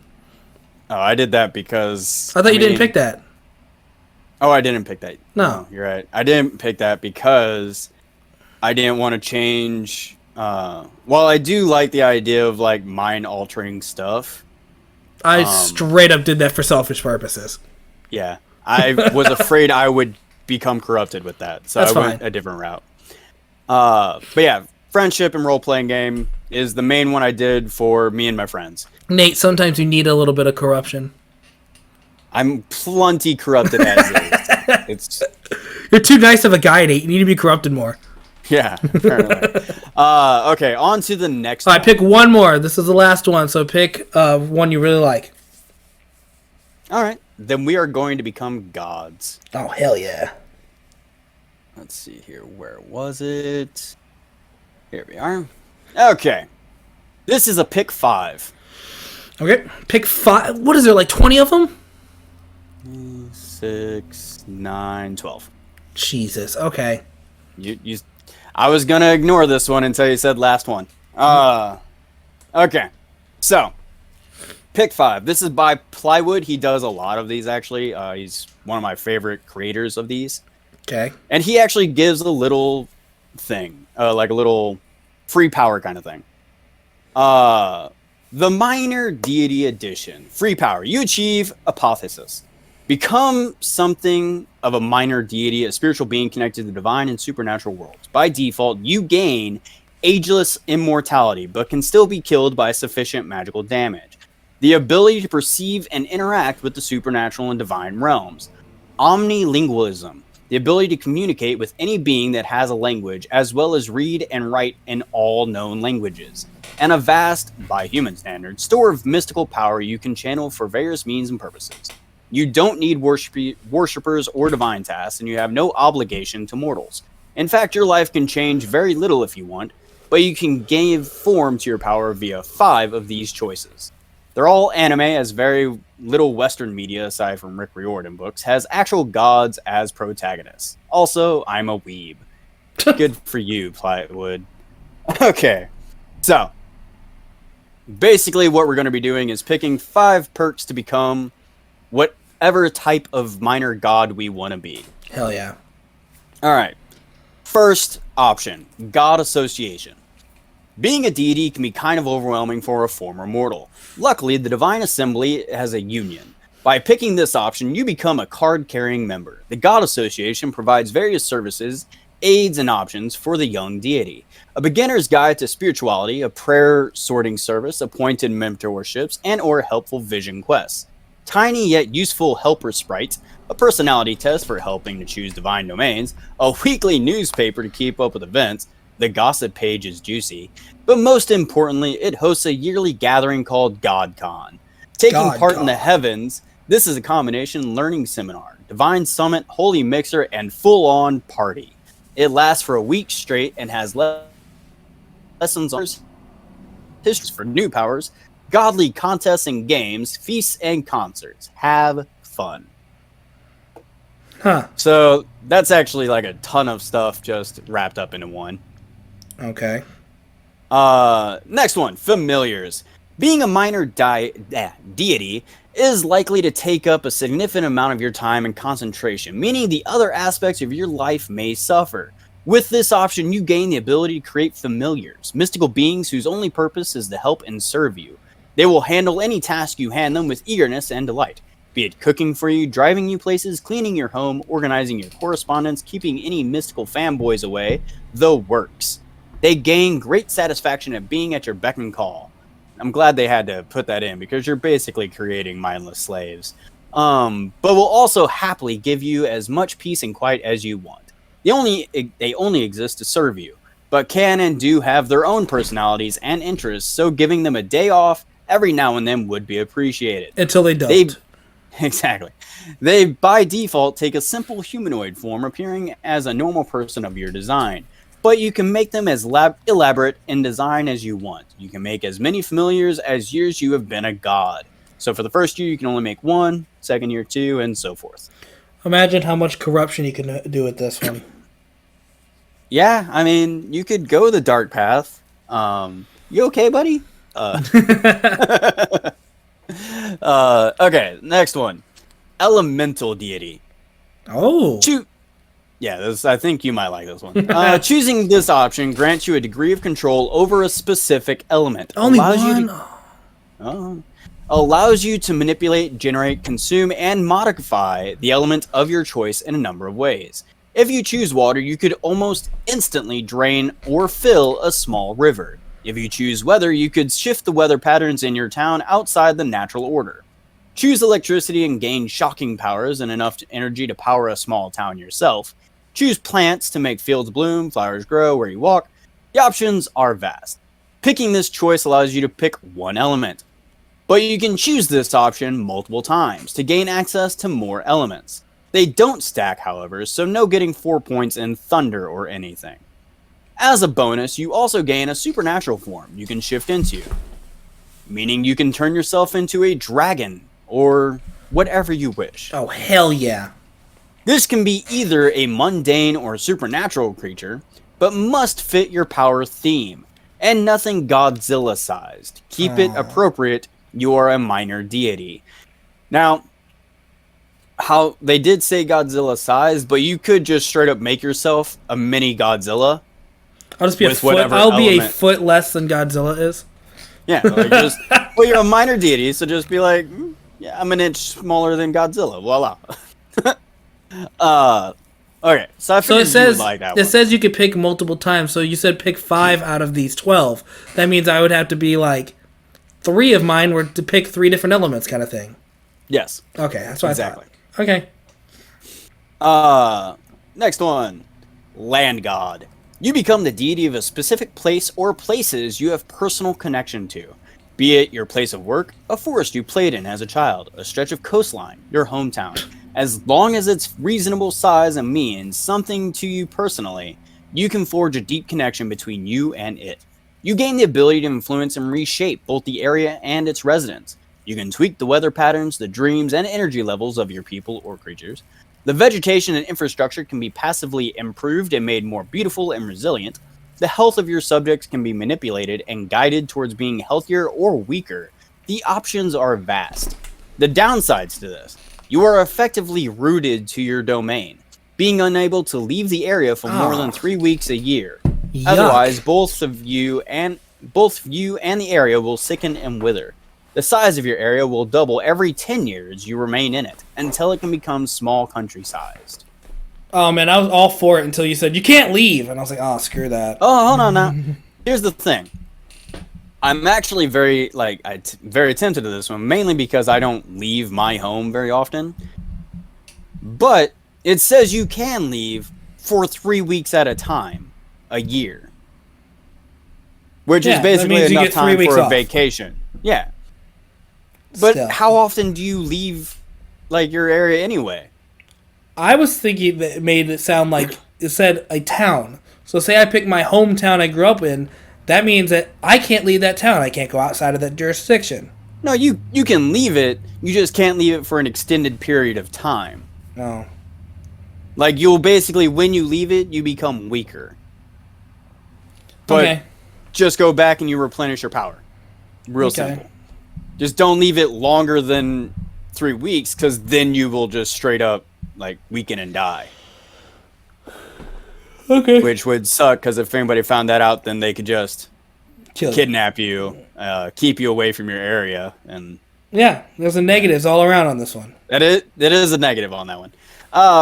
Oh, I did that because... I thought you didn't pick that. Oh, I didn't pick that. No. You're right. I didn't pick that because I didn't want to change... While I do like the idea of, like, mind-altering stuff... I straight up did that for selfish purposes. Yeah. I was afraid I would become corrupted with that, so I went a different route. But yeah, friendship and role-playing game is the main one I did for me and my friends. Nate, sometimes you need a little bit of corruption. I'm plenty corrupted as is. You're too nice of a guy, Nate. You need to be corrupted more. Yeah, apparently. Okay, on to the next one. All right, pick one more. This is the last one, so pick one you really like. All right, then we are going to become gods. Oh, hell yeah. Let's see here. Where was it? Here we are. Okay. This is a pick 5. Okay, pick 5. What is there, like 20 of them? 6, 9, 12. Jesus. Okay. You. I was gonna ignore this one until you said last one. Okay. So, pick 5. This is by Plywood. He does a lot of these, actually. He's one of my favorite creators of these. Okay. And he actually gives a little thing, like a little free power kind of thing. The Minor Deity Edition. Free power. You achieve Apotheosis. Become something of a minor deity, a spiritual being connected to the divine and supernatural worlds. By default, you gain ageless immortality, but can still be killed by sufficient magical damage. The ability to perceive and interact with the supernatural and divine realms. Omnilingualism. The ability to communicate with any being that has a language, as well as read and write in all known languages. And a vast, by human standards, store of mystical power you can channel for various means and purposes. You don't need worshippers or divine tasks, and you have no obligation to mortals. In fact, your life can change very little if you want, but you can give form to your power via 5 of these choices. They're all anime, as very little Western media, aside from Rick Riordan books, has actual gods as protagonists. Also, I'm a weeb. Good for you, Plywood. Okay, so basically what we're going to be doing is picking 5 perks to become whatever type of minor god we want to be. Hell yeah. All right. First option, God Association. Being a deity can be kind of overwhelming for a former mortal. Luckily, the Divine Assembly has a union. By picking this option, you become a card-carrying member. The God Association provides various services, aids, and options for the young deity. A beginner's guide to spirituality, a prayer sorting service, appointed mentorships, and or helpful vision quests. Tiny yet useful helper sprites, a personality test for helping to choose divine domains, a weekly newspaper to keep up with events, the gossip page is juicy, but most importantly, it hosts a yearly gathering called GodCon. Taking part in the heavens, this is a combination learning seminar, divine summit, holy mixer, and full-on party. It lasts for a week straight and has lessons on histories for new powers, godly contests and games, feasts and concerts. Have fun. Huh. So that's actually like a ton of stuff just wrapped up into one. Okay. Next one, familiars. Being a minor deity is likely to take up a significant amount of your time and concentration, meaning the other aspects of your life may suffer. With this option, you gain the ability to create familiars, mystical beings whose only purpose is to help and serve you. They will handle any task you hand them with eagerness and delight, be it cooking for you, driving you places, cleaning your home, organizing your correspondence, keeping any mystical fanboys away, the works. They gain great satisfaction at being at your beck and call. I'm glad they had to put that in because you're basically creating mindless slaves. But will also happily give you as much peace and quiet as you want. They only exist to serve you, but can and do have their own personalities and interests, so giving them a day off every now and then would be appreciated. Until they don't. Exactly. They, by default, take a simple humanoid form, appearing as a normal person of your design. But you can make them as elaborate in design as you want. You can make as many familiars as years you have been a god. So for the first year, you can only make 1, second year 2, and so forth. Imagine how much corruption you can do with this one. Yeah, I mean, you could go the dark path. You okay, buddy? Okay, next one. Elemental deity. Oh. Yeah, I think you might like this one. Choosing this option grants you a degree of control over a specific element. Only one? Allows you to manipulate, generate, consume, and modify the element of your choice in a number of ways. If you choose water, you could almost instantly drain or fill a small river. If you choose weather, you could shift the weather patterns in your town outside the natural order. Choose electricity and gain shocking powers and enough energy to power a small town yourself. Choose plants to make fields bloom, flowers grow where you walk. The options are vast. Picking this choice allows you to pick one element. But you can choose this option multiple times to gain access to more elements. They don't stack, however, so no getting 4 points in thunder or anything. As a bonus, you also gain a supernatural form you can shift into. meaning you can turn yourself into a dragon or whatever you wish. Oh, hell yeah. This can be either a mundane or supernatural creature, but must fit your power theme, and nothing Godzilla-sized. Keep it appropriate, you are a minor deity. Now, how they did say Godzilla-sized, but you could just straight up make yourself a mini Godzilla. I'll just be I'll be a foot less than Godzilla is. Yeah, like just, well, you're a minor deity, so just be like, yeah, I'm an inch smaller than Godzilla. Voila. Okay, so I figured it says, you would like that one. It says you could pick multiple times, so you said pick 5 out of these 12. That means I would have to be like 3 of mine were to pick 3 different elements kind of thing. Yes. Okay, that's what exactly. I thought. Okay. Next one. Land God. You become the deity of a specific place or places you have personal connection to. Be it your place of work, a forest you played in as a child, a stretch of coastline, your hometown. As long as it's reasonable size and means something to you personally, you can forge a deep connection between you and it. You gain the ability to influence and reshape both the area and its residents. You can tweak the weather patterns, the dreams, and energy levels of your people or creatures. The vegetation and infrastructure can be passively improved and made more beautiful and resilient. The health of your subjects can be manipulated and guided towards being healthier or weaker. The options are vast. The downsides to this: you are effectively rooted to your domain, being unable to leave the area for more than 3 weeks a year. Yuck. Otherwise, both you and the area will sicken and wither. The size of your area will double every 10 years you remain in it, until it can become small country-sized. Oh, man, I was all for it until you said, you can't leave. And I was like, oh, screw that. Oh, hold on now. Here's the thing. I'm actually very tempted to this one, mainly because I don't leave my home very often. But it says you can leave for 3 weeks at a time, a year. Which is basically enough time for a vacation. Yeah. But still, how often do you leave, like, your area anyway? I was thinking that it made it sound like it said a town. So say I pick my hometown I grew up in, that means that I can't leave that town. I can't go outside of that jurisdiction. No, you can leave it. You just can't leave it for an extended period of time. No. Like, you'll basically, when you leave it, you become weaker. But just go back and you replenish your power. Real simple. Just don't leave it longer than 3 weeks, because then you will just straight up, like, weaken and die. Okay. Which would suck, because if anybody found that out, then they could just kidnap you, keep you away from your area, and... Yeah, there's a negatives all around on this one. That is a negative on that one.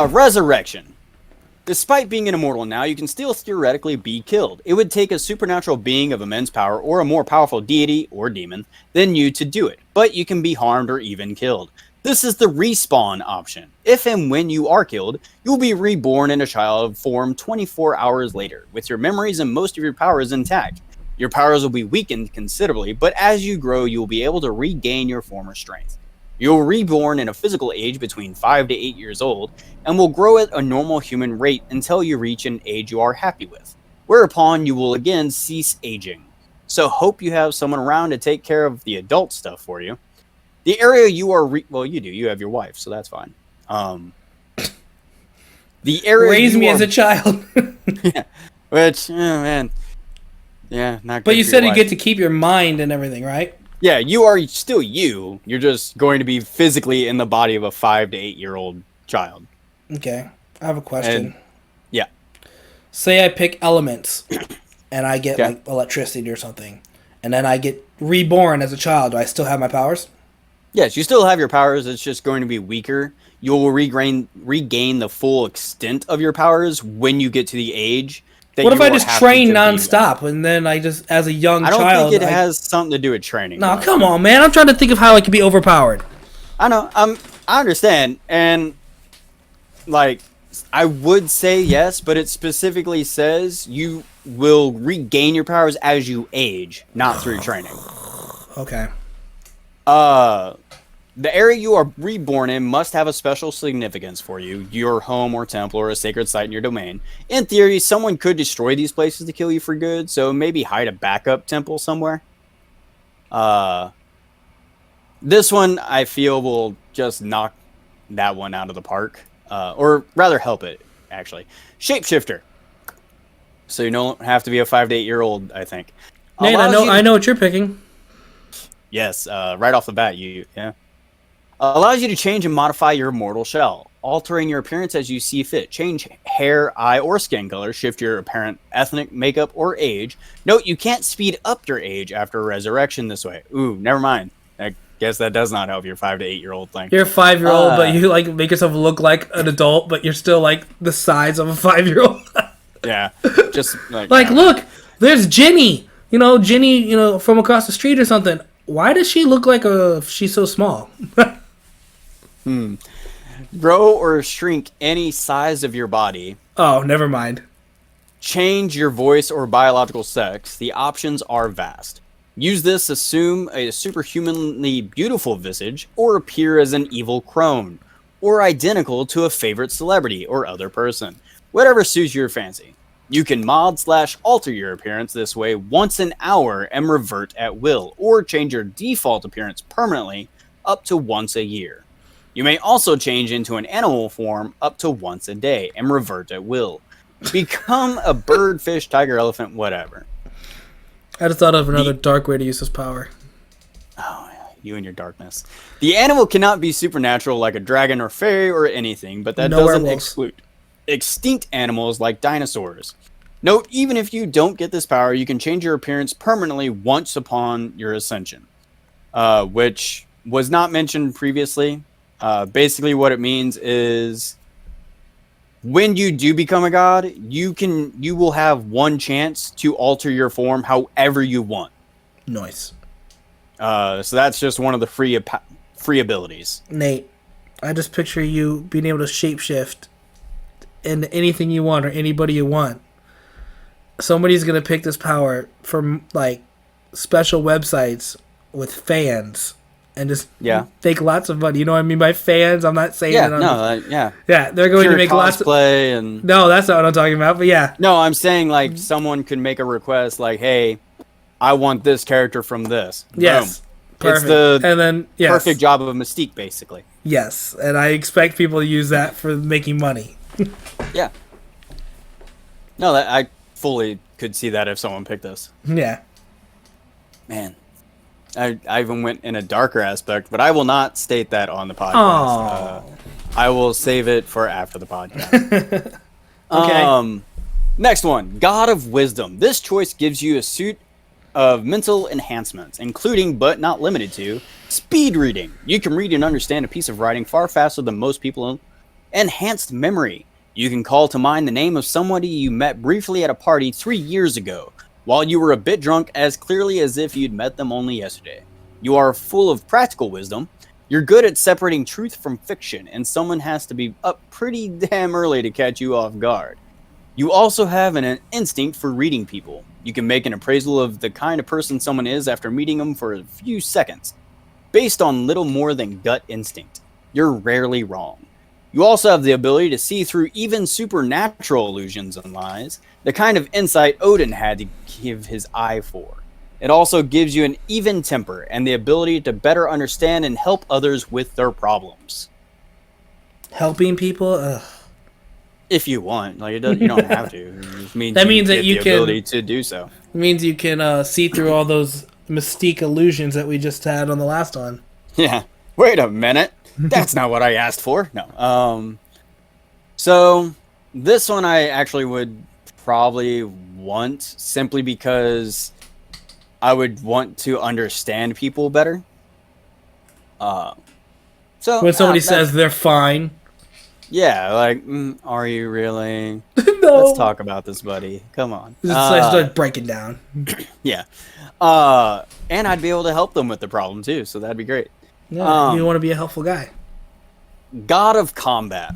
Resurrection. Despite being an immortal now, you can still theoretically be killed. It would take a supernatural being of immense power or a more powerful deity or demon than you to do it, but you can be harmed or even killed. This is the respawn option. If and when you are killed, you will be reborn in a child form 24 hours later, with your memories and most of your powers intact. Your powers will be weakened considerably, but as you grow, you will be able to regain your former strength. You will reborn in a physical age between 5 to 8 years old, and will grow at a normal human rate until you reach an age you are happy with, whereupon you will again cease aging. So hope you have someone around to take care of the adult stuff for you. The area you are well, you do. You have your wife, so that's fine. The area raised me as a child. Yeah, which, man, yeah, not good. But you said you get to keep your mind and everything, right? Yeah, you are still you. You're just going to be physically in the body of a 5 to 8 year old child. Okay, I have a question. And, yeah. Say I pick elements, and I get like electricity or something, and then I get reborn as a child. Do I still have my powers? Yes, you still have your powers. It's just going to be weaker. You will regain the full extent of your powers when you get to the age. What if I just train nonstop and then I just, as a young child... I don't think it has something to do with training. No, come on, man. I'm trying to think of how I could be overpowered. I know. I understand. And, like, I would say yes, but it specifically says you will regain your powers as you age, not through training. Okay. The area you are reborn in must have a special significance for you, your home or temple or a sacred site in your domain. In theory, someone could destroy these places to kill you for good, so maybe hide a backup temple somewhere. This one I feel will just knock that one out of the park, or rather help it, actually. Shapeshifter. So you don't have to be a 5 to 8-year-old, I think. Nate, I know what you're picking. Yes, right off the bat, yeah. Allows you to change and modify your mortal shell, altering your appearance as you see fit. Change hair, eye, or skin color, shift your apparent ethnic makeup or age. Note, you can't speed up your age after resurrection this way. Ooh, never mind. I guess that does not help your 5 to 8-year-old thing. You're a 5-year-old, but you like make yourself look like an adult, but you're still like the size of a 5-year-old. Yeah, just like look, there's Ginny. Ginny, from across the street or something. Why does she look like she's so small? Grow or shrink any size of your body. Oh, never mind. Change your voice or biological sex. The options are vast. Use this, assume a superhumanly beautiful visage, or appear as an evil crone, or identical to a favorite celebrity or other person. Whatever suits your fancy. You can mod/alter your appearance this way once an hour and revert at will, or change your default appearance permanently up to once a year. You may also change into an animal form up to once a day and revert at will. Become a bird, fish, tiger, elephant, whatever. I just thought of another dark way to use this power. Oh, you and your darkness. The animal cannot be supernatural like a dragon or fairy or anything, but that doesn't exclude extinct animals like dinosaurs. Note, even if you don't get this power, you can change your appearance permanently once upon your ascension, which was not mentioned previously. Basically what it means is when you do become a god, you will have one chance to alter your form however you want. Nice. So that's just one of the free abilities. Nate, I just picture you being able to shapeshift into anything you want or anybody you want. Somebody's gonna pick this power from like special websites with fans and just make lots of money. You know what I mean by fans? I'm not saying yeah. Yeah, they're going to make lots of cosplay and no, that's not what I'm talking about. But yeah, no, I'm saying like someone could make a request like, "Hey, I want this character from this." Yes, boom. Perfect. It's the and then perfect job of Mystique, basically. Yes, and I expect people to use that for making money. Yeah. No, I fully could see that if someone picked this. Yeah. Man. I even went in a darker aspect, but I will not state that on the podcast. I will save it for after the podcast. Okay. Next one, God of Wisdom. This choice gives you a suit of mental enhancements, including but not limited to speed reading. You can read and understand a piece of writing far faster than most people. Enhanced memory. You can call to mind the name of somebody you met briefly at a party 3 years ago, while you were a bit drunk, as clearly as if you'd met them only yesterday. You are full of practical wisdom. You're good at separating truth from fiction, and someone has to be up pretty damn early to catch you off guard. You also have an instinct for reading people. You can make an appraisal of the kind of person someone is after meeting them for a few seconds, based on little more than gut instinct. You're rarely wrong. You also have the ability to see through even supernatural illusions and lies, the kind of insight Odin had to give his eye for. It also gives you an even temper and the ability to better understand and help others with their problems. Helping people? Ugh. If you want. Like, you don't have to. It means that means that you the can, ability to do so. It means you can see through all those mystique illusions that we just had on the last one. Yeah. Wait a minute. That's not what I asked for. No. So this one I actually would probably want simply because I would want to understand people better. So when somebody says they're fine. Yeah, like, are you really? No. Let's talk about this, buddy. Come on. Just start breaking down. Yeah. And I'd be able to help them with the problem too, so that'd be great. Yeah, you want to be a helpful guy. God of Combat.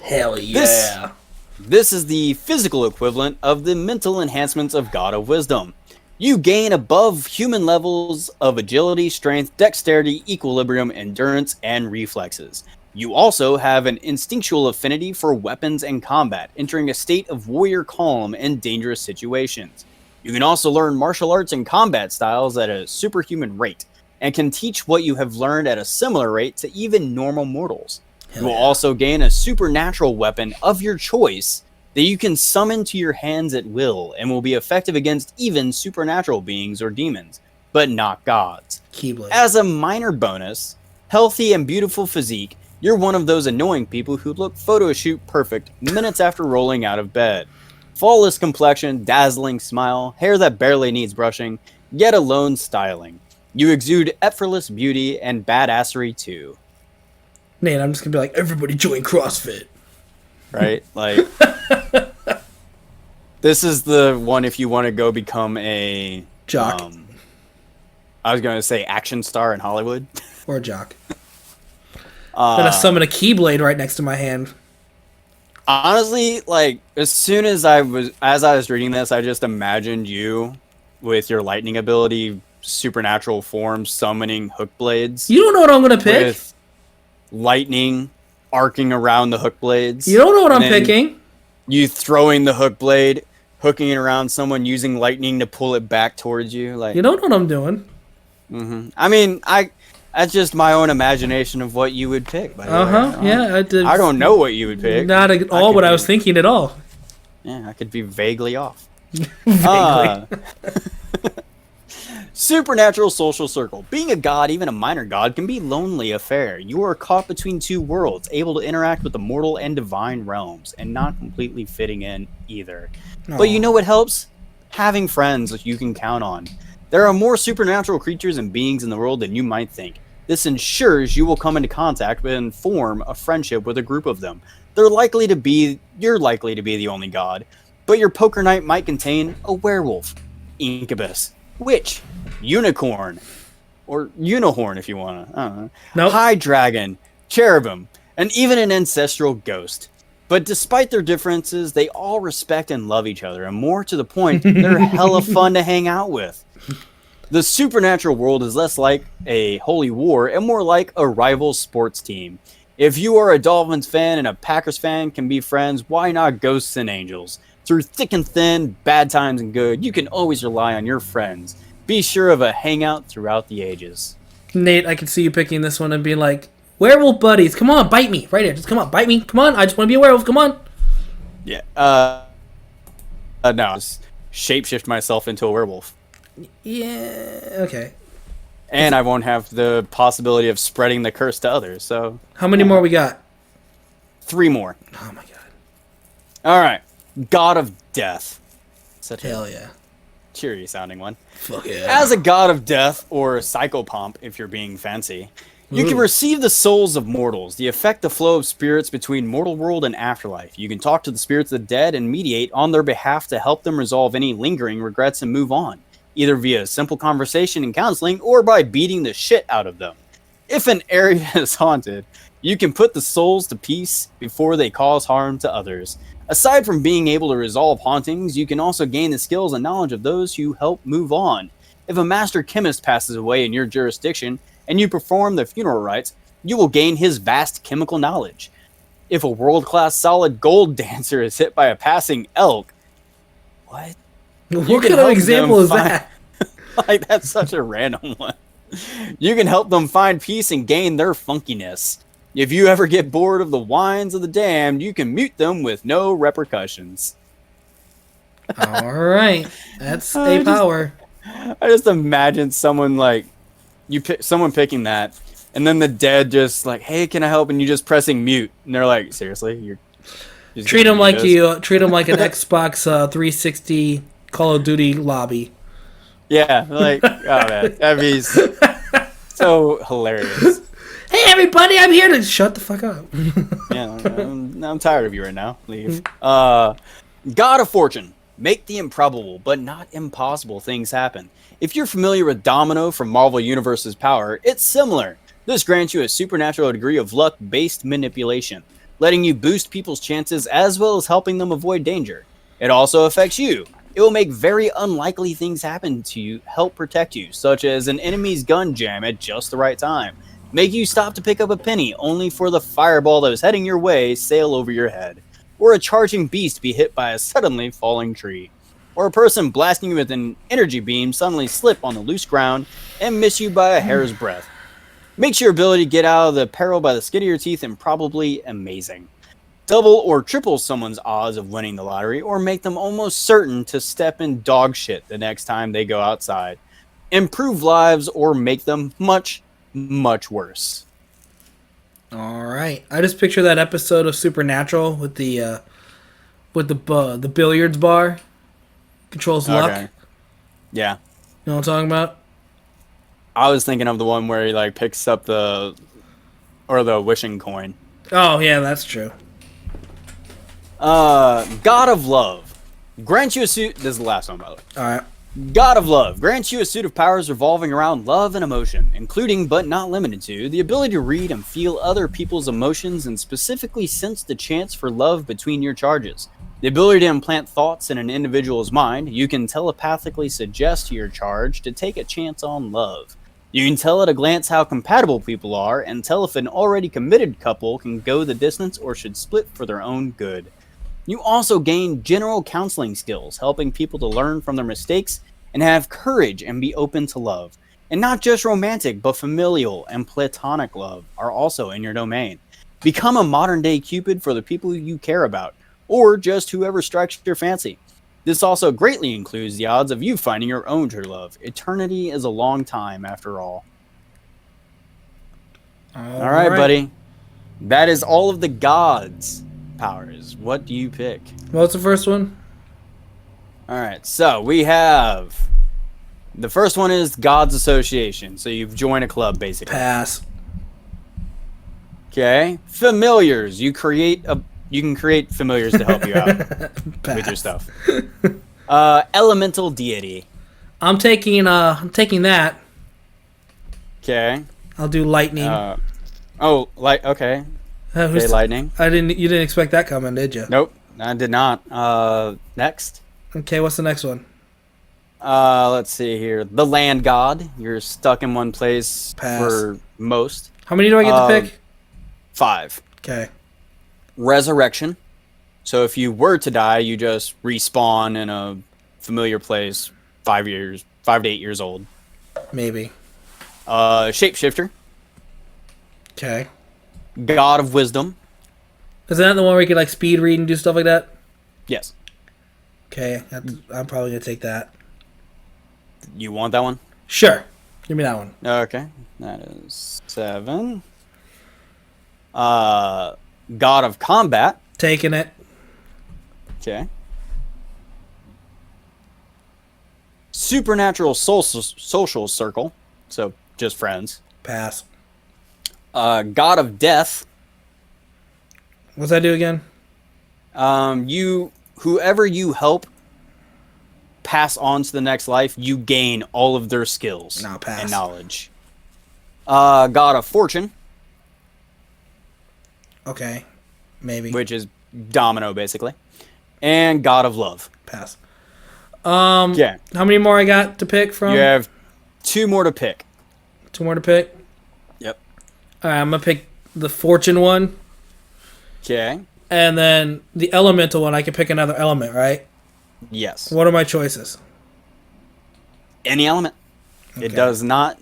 Hell yeah. This is the physical equivalent of the mental enhancements of God of Wisdom. You gain above human levels of agility, strength, dexterity, equilibrium, endurance, and reflexes. You also have an instinctual affinity for weapons and combat, entering a state of warrior calm in dangerous situations. You can also learn martial arts and combat styles at a superhuman rate, and can teach what you have learned at a similar rate to even normal mortals. You will also gain a supernatural weapon of your choice that you can summon to your hands at will, and will be effective against even supernatural beings or demons, but not gods. Keyblade. As a minor bonus, healthy and beautiful physique, you're one of those annoying people who look photo shoot perfect minutes after rolling out of bed. Flawless complexion, dazzling smile, hair that barely needs brushing, yet alone styling. You exude effortless beauty and badassery too. Nate, I'm just gonna be like, everybody join CrossFit. Right? Like, this is the one if you want to go become a... jock. I was going to say action star in Hollywood. Or a jock. I'm gonna summon a Keyblade right next to my hand. Honestly, like, as soon as I was reading this, I just imagined you with your lightning ability, supernatural form, summoning hook blades. You don't know what I'm gonna pick? With lightning arcing around the hook blades. You don't know what I'm picking? You throwing the hook blade, hooking it around someone, using lightning to pull it back towards you. Like, you don't know what I'm doing. Mm-hmm. I mean, that's just my own imagination of what you would pick. By the way. Yeah, I don't know what you would pick. Not at all what I was thinking at all. Yeah, I could be vaguely off. Vaguely. Supernatural social circle. Being a god, even a minor god, can be a lonely affair. You are caught between two worlds, able to interact with the mortal and divine realms, and not completely fitting in either. But you know what helps? Having friends that you can count on. There are more supernatural creatures and beings in the world than you might think. This ensures you will come into contact with and form a friendship with a group of them. You're likely to be the only god, but your poker night might contain a werewolf, incubus, witch, unicorn, or unihorn if you want to. I don't know. Nope. High dragon, cherubim, and even an ancestral ghost. But despite their differences, they all respect and love each other, and more to the point, they're hella fun to hang out with. The supernatural world is less like a holy war and more like a rival sports team. If you are a Dolphins fan and a Packers fan can be friends, why not ghosts and angels? Through thick and thin, bad times and good, you can always rely on your friends. Be sure of a hangout throughout the ages. Nate, I can see you picking this one and being like, werewolf buddies, come on, bite me. Right here, just come on, bite me. Come on, I just want to be a werewolf, come on. Yeah, no, just shapeshift myself into a werewolf. Yeah, okay. And I won't have the possibility of spreading the curse to others, so... How many more we got? 3 more. Oh my god. Alright. God of Death. Such Hell yeah. cheery sounding one. Fuck yeah. As a god of death, or psychopomp if you're being fancy, you can receive the souls of mortals, the effect the flow of spirits between mortal world and afterlife. You can talk to the spirits of the dead and mediate on their behalf to help them resolve any lingering regrets and move on, either via simple conversation and counseling or by beating the shit out of them. If an area is haunted, you can put the souls to peace before they cause harm to others. Aside from being able to resolve hauntings, you can also gain the skills and knowledge of those who help move on. If a master chemist passes away in your jurisdiction and you perform the funeral rites, you will gain his vast chemical knowledge. If a world-class solid gold dancer is hit by a passing elk, what? What kind of example is that? Like, that's such a random one. You can help them find peace and gain their funkiness. If you ever get bored of the whines of the damned, you can mute them with no repercussions. Alright. That's a power. I just imagine someone like, someone picking that, and then the dead just like, hey, can I help? And you just pressing mute. And they're like, seriously? You're treat them like treat them like an Xbox 360 Call of Duty lobby. Yeah, like, oh man, that'd be so hilarious. Hey everybody, I'm here to shut the fuck up. Yeah, I'm tired of you right now. Leave. God of Fortune. Make the improbable, but not impossible things happen. If you're familiar with Domino from Marvel Universe's power, it's similar. This grants you a supernatural degree of luck-based manipulation, letting you boost people's chances as well as helping them avoid danger. It also affects you. It will make very unlikely things happen to you, help protect you, such as an enemy's gun jam at just the right time. Make you stop to pick up a penny, only for the fireball that was heading your way sail over your head. Or a charging beast be hit by a suddenly falling tree. or a person blasting you with an energy beam suddenly slip on the loose ground and miss you by a hair's breadth. Makes your ability to get out of the peril by the skin of your teeth improbably amazing. Double or triple someone's odds of winning the lottery, or make them almost certain to step in dog shit the next time they go outside. Improve lives or make them much, much worse. All right. I just picture that episode of Supernatural with the billiards bar. Controls luck. Okay. Yeah. You know what I'm talking about? I was thinking of the one where he like picks up the wishing coin. Oh yeah, that's true. God of Love. Grants you a suit. This is the last one, by the way. Alright. God of Love grants you a suit of powers revolving around love and emotion, including but not limited to the ability to read and feel other people's emotions and specifically sense the chance for love between your charges. The ability to implant thoughts in an individual's mind. You can telepathically suggest to your charge to take a chance on love. You can tell at a glance how compatible people are and tell if an already committed couple can go the distance or should split for their own good. You also gain general counseling skills, helping people to learn from their mistakes and have courage and be open to love. And not just romantic, but familial and platonic love are also in your domain. Become a modern-day Cupid for the people you care about, or just whoever strikes your fancy. This also greatly includes the odds of you finding your own true love. Eternity is a long time, after all. All right, buddy. That is all of the gods' powers. What do you pick? What's the first one? All right, so we have... The first one is Gods Association. So you've joined a club, basically. Pass. Okay. Familiars. You can create familiars to help you out with your stuff. Elemental deity. I'm taking that. Okay. I'll do lightning. Okay. Okay, lightning. You didn't expect that coming, did you? Nope, I did not. Next. Okay, what's the next one? Let's see here. The land god. You're stuck in one place for most. How many do I get to pick? 5. Okay. Resurrection. So if you were to die, you just respawn in a familiar place 5 to 8 years old. Maybe. Shapeshifter. Okay. God of Wisdom. Is that the one where you could like speed read and do stuff like that? Yes. Okay, I'm probably gonna take that. You want that one? Sure. Give me that one. Okay. That is 7. God of Combat. Taking it. Okay. Supernatural social circle. So just friends. Pass. God of Death. What's that do again? Whoever you help pass on to the next life, you gain all of their skills and knowledge. God of Fortune. Okay. Maybe. Which is Domino, basically. And God of Love. Pass. Yeah. How many more I got to pick from? You have 2 more to pick. 2 more to pick? Yep. Alright, I'm going to pick the Fortune one. Okay. And then the Elemental one, I can pick another element, right? Yes. What are my choices? Any element. Okay. It does not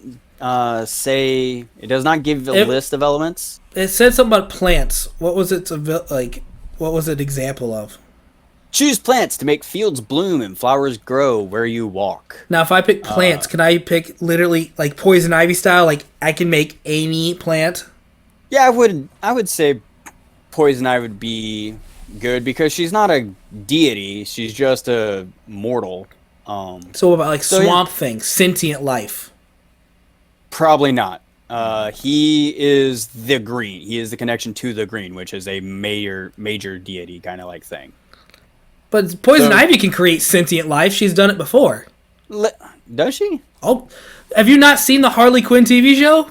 say... It does not give a list of elements. It said something about plants. What was it what was it example of? Choose plants to make fields bloom and flowers grow where you walk. Now, if I pick plants, can I pick literally like poison ivy style? Like I can make any plant? Yeah, I would say poison ivy would be good because she's not a deity. She's just a mortal. So what about like swamp things, sentient life? Probably not. He is the green. He is the connection to the green, which is a major deity kind of like thing. But poison ivy can create sentient life. She's done it before. Does she? Oh, have you not seen the Harley Quinn TV show?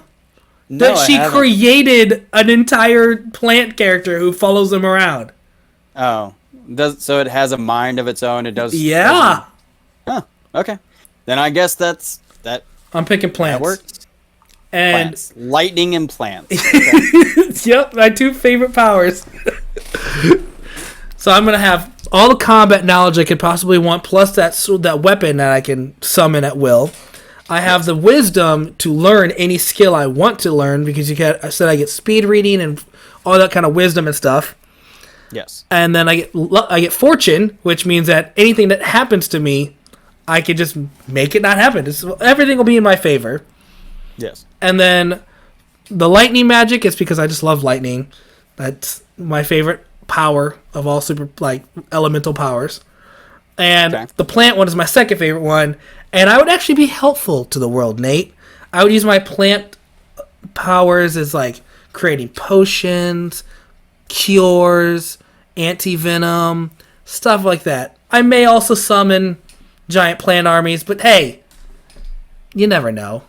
No, she created an entire plant character who follows them around. Oh, so it has a mind of its own. It does. Yeah. Okay. Then I guess that's that. I'm picking plants. That works. And plants. Lightning and plants. Okay. Yep, my 2 favorite powers. So I'm gonna have all the combat knowledge I could possibly want, plus that weapon that I can summon at will. I have the wisdom to learn any skill I want to learn, because I said I get speed reading and all that kind of wisdom and stuff. Yes. And then I get fortune, which means that anything that happens to me, I can just make it not happen. Everything will be in my favor. Yes. And then the lightning magic is because I just love lightning. That's my favorite power of all super elemental powers. And the plant one is my second favorite one. And I would actually be helpful to the world, Nate. I would use my plant powers as creating potions, cures, anti-venom, stuff like that. I may also summon giant plant armies, but hey, you never know.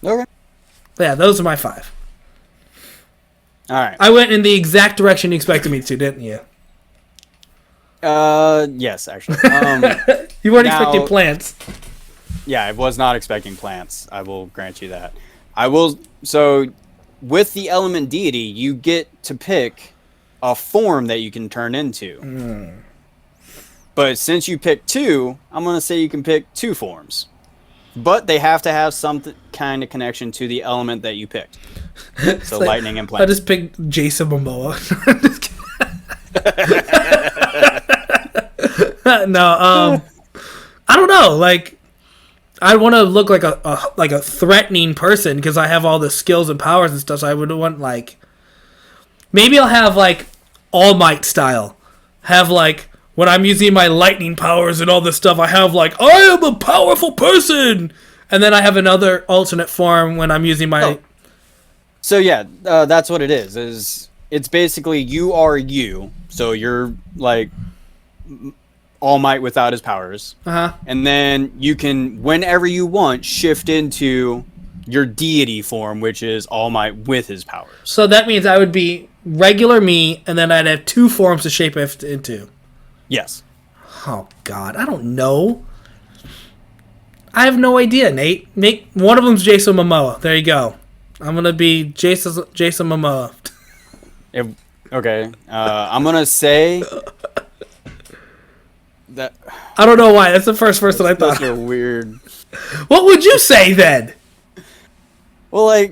Okay. Yeah, those are my 5. All right. I went in the exact direction you expected me to, didn't you? Yes, actually. You weren't expecting plants. Yeah, I was not expecting plants. I will grant you that. So, with the element deity, you get to pick a form that you can turn into. But since you picked 2, I'm going to say you can pick 2 forms. But they have to have some kind of connection to the element that you picked. So lightning and plants. I just picked Jason Momoa. No, I don't know. I want to look like a threatening person because I have all the skills and powers and stuff. So I would want maybe I'll have All Might style. Have when I'm using my lightning powers and all this stuff, I have I am a powerful person, and then I have another alternate form when I'm using my. So yeah, that's what it is. It's basically you are you. So you're All Might without his powers. And then you can, whenever you want, shift into your deity form, which is All Might with his powers. So that means I would be regular me, and then I'd have 2 forms to shape into. Yes. Oh, God. I don't know. I have no idea, Nate. One of them's Jason Momoa. There you go. I'm going to be Jason Momoa. Okay. I'm going to say that. I don't know why. That's the first person I thought. That's a weird. What would you say then? Well,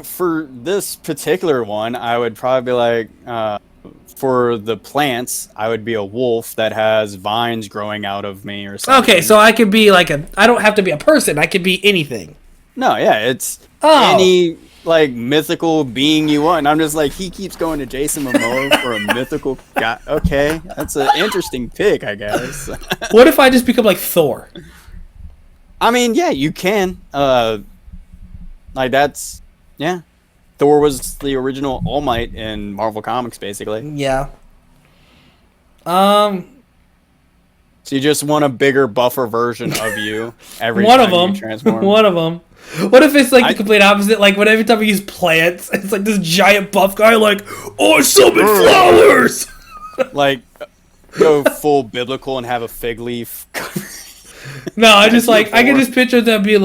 for this particular one, I would probably be for the plants, I would be a wolf that has vines growing out of me or something. Okay, so I could be I don't have to be a person. I could be anything. No, yeah, it's any mythical being you want. And I'm just he keeps going to Jason Momoa for a mythical guy. Okay, that's an interesting pick, I guess. What if I just become Thor? I mean, yeah, you can. That's yeah. Thor was the original All Might in Marvel Comics, basically. Yeah. So you just want a bigger, buffer version of you every time you transform. One of them. What if it's the complete opposite? When every time we use plants, it's this giant buff guy I summon flowers! Go full biblical and have a fig leaf. No, I just I can just picture them be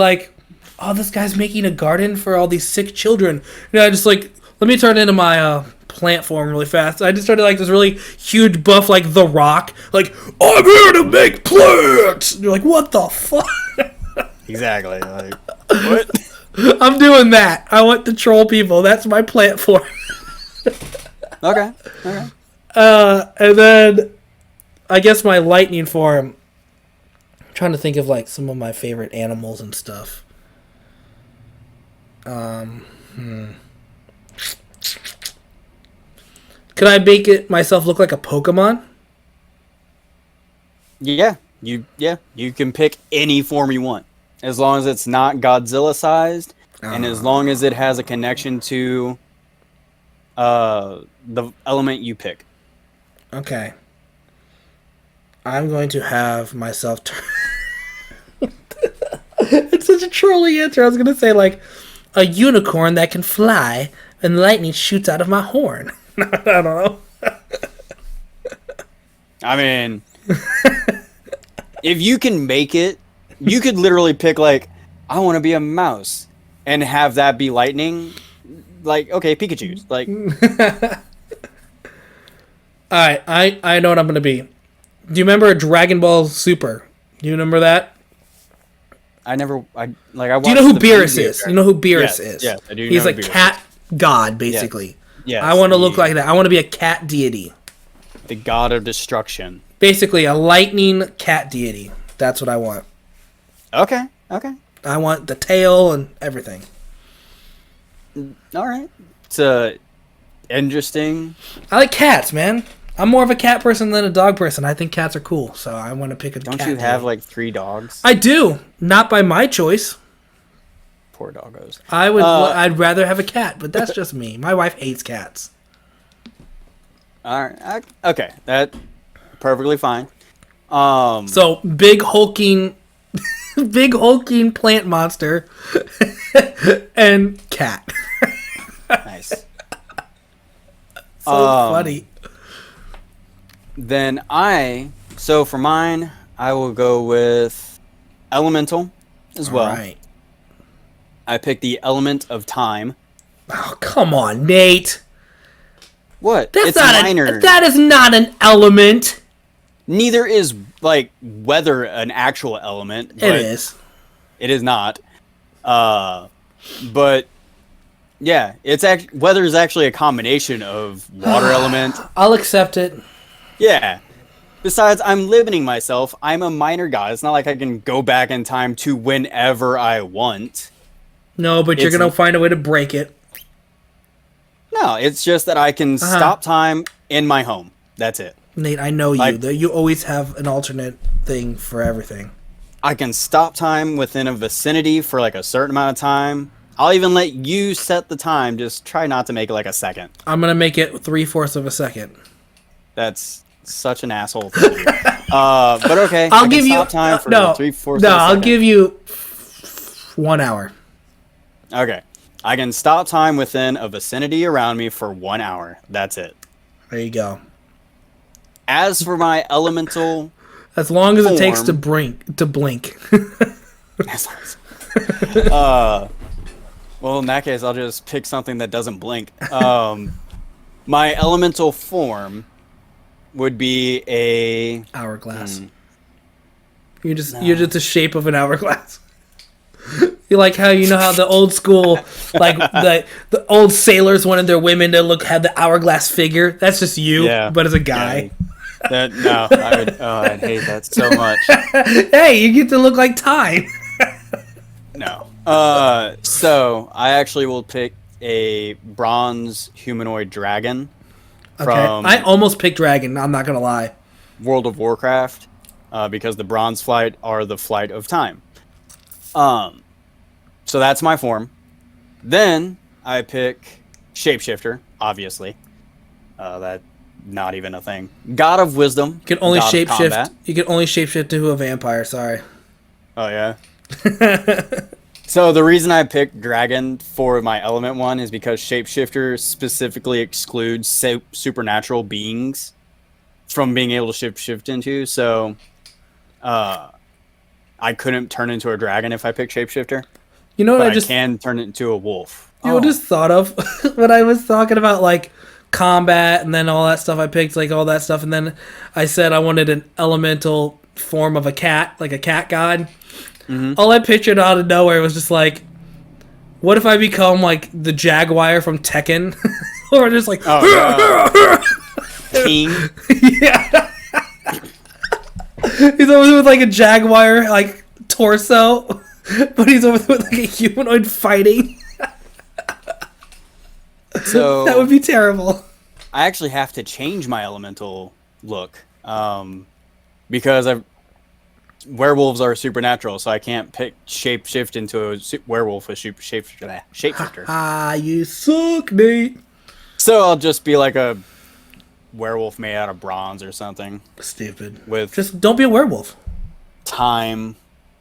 oh, this guy's making a garden for all these sick children. And I just let me turn into my plant form really fast. I just started this really huge buff The Rock. I'm here to make plants! And you're what the fuck? Exactly. What? I'm doing that. I want to troll people. That's my plant form. Okay. And then I guess my lightning form. I'm trying to think of some of my favorite animals and stuff. Could I make it myself look like a Pokemon? Yeah, you can pick any form you want, as long as it's not Godzilla sized, and as long as it has a connection to the element you pick. Okay. I'm going to have myself It's such a trolling answer. I was going to say a unicorn that can fly and lightning shoots out of my horn. I don't know. I mean, if you can make it, you could literally pick I want to be a mouse and have that be lightning. Okay, Pikachu's Alright, I know what I'm gonna be. Do you remember Dragon Ball Super? Do you remember that? I never. I Do you know who Beerus is? You know who Beerus yes, is? Yes, I do. He's know a cat god, basically. Yes, I want to look like that. I want to be a cat deity. The god of destruction. Basically, a lightning cat deity. That's what I want. Okay. Okay. I want the tail and everything. All right. It's interesting. I like cats, man. I'm more of a cat person than a dog person. I think cats are cool, so I want to pick a cat. Don't you have like 3 dogs? I do. Not by my choice. Poor doggos. I'd rather have a cat, but that's just me. My wife hates cats. All right. Okay. That perfectly fine. So big hulking plant monster and cat. Nice. So funny. Then so for mine, I will go with elemental as well. All right. I picked the element of time. Oh, come on, Nate. What? That's it's not minor. That is not an element. Neither is like weather an actual element. It is. It is not. But yeah, weather is actually a combination of water element. I'll accept it. Yeah. Besides, I'm limiting myself. I'm a minor god. It's not like I can go back in time to whenever I want. No, but you're going to find a way to break it. No, it's just that I can stop time in my home. That's it. Nate, I know you. You always have an alternate thing for everything. I can stop time within a vicinity for like a certain amount of time. I'll even let you set the time. Just try not to make it like a second. I'm going to make it 3/4 of a second. That's such an asshole thing to do. But okay. I'll give you time for 3/4 of a second. No, I'll give you 1 hour. Okay. I can stop time within a vicinity around me for 1 hour. That's it. There you go. As for my elemental, as long as it takes to blink. Well, in that case, I'll just pick something that doesn't blink. My elemental form would be a hourglass. You're just the shape of an hourglass. You like how how the old school, like the old sailors wanted their women to have the hourglass figure. That's just you, but as a guy. Yeah. I'd hate that so much. Hey, you get to look like time. No. So I actually will pick a bronze humanoid dragon from I almost picked dragon. I'm not gonna lie. World of Warcraft, because the bronze flight are the flight of time. So that's my form. Then I pick shapeshifter, obviously. That not even a thing. God of wisdom. You can only shapeshift. You can only shapeshift to a vampire. Sorry. Oh yeah. So the reason I picked dragon for my element one is because shapeshifter specifically excludes supernatural beings from being able to shapeshift into. So, I couldn't turn into a dragon if I picked shapeshifter. You know what I can turn it into a wolf. You know what I just thought of when I was talking about like combat and then all that stuff. I picked like all that stuff, and then I said I wanted an elemental form of a cat, like a cat god. Mm-hmm. All I pictured out of nowhere was just like, what if I become like the Jaguar from Tekken, or just like King? Yeah. He's over there with like a jaguar like torso, but he's over there with like a humanoid fighting. So that would be terrible. I actually have to change my elemental look, because werewolves are supernatural, so I can't shapeshift into a werewolf with shapeshifter. Ah, you suck, Nate. So I'll just be like a werewolf made out of bronze or something. Stupid. Just don't be a werewolf. Time,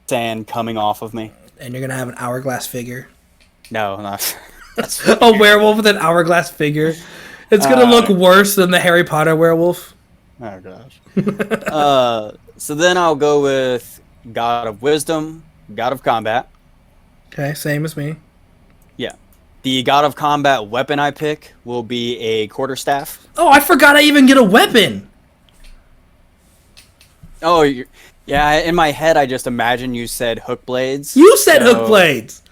sand coming off of me. And you're gonna have an hourglass figure. No, not. A werewolf with an hourglass figure. It's gonna look worse than the Harry Potter werewolf. Oh gosh. So then I'll go with God of Wisdom, God of Combat. Okay, same as me. Yeah. The God of Combat weapon I pick will be a quarterstaff. Oh, I forgot I even get a weapon. Oh, yeah. In my head, I just imagine you said hook blades. You said hook blades.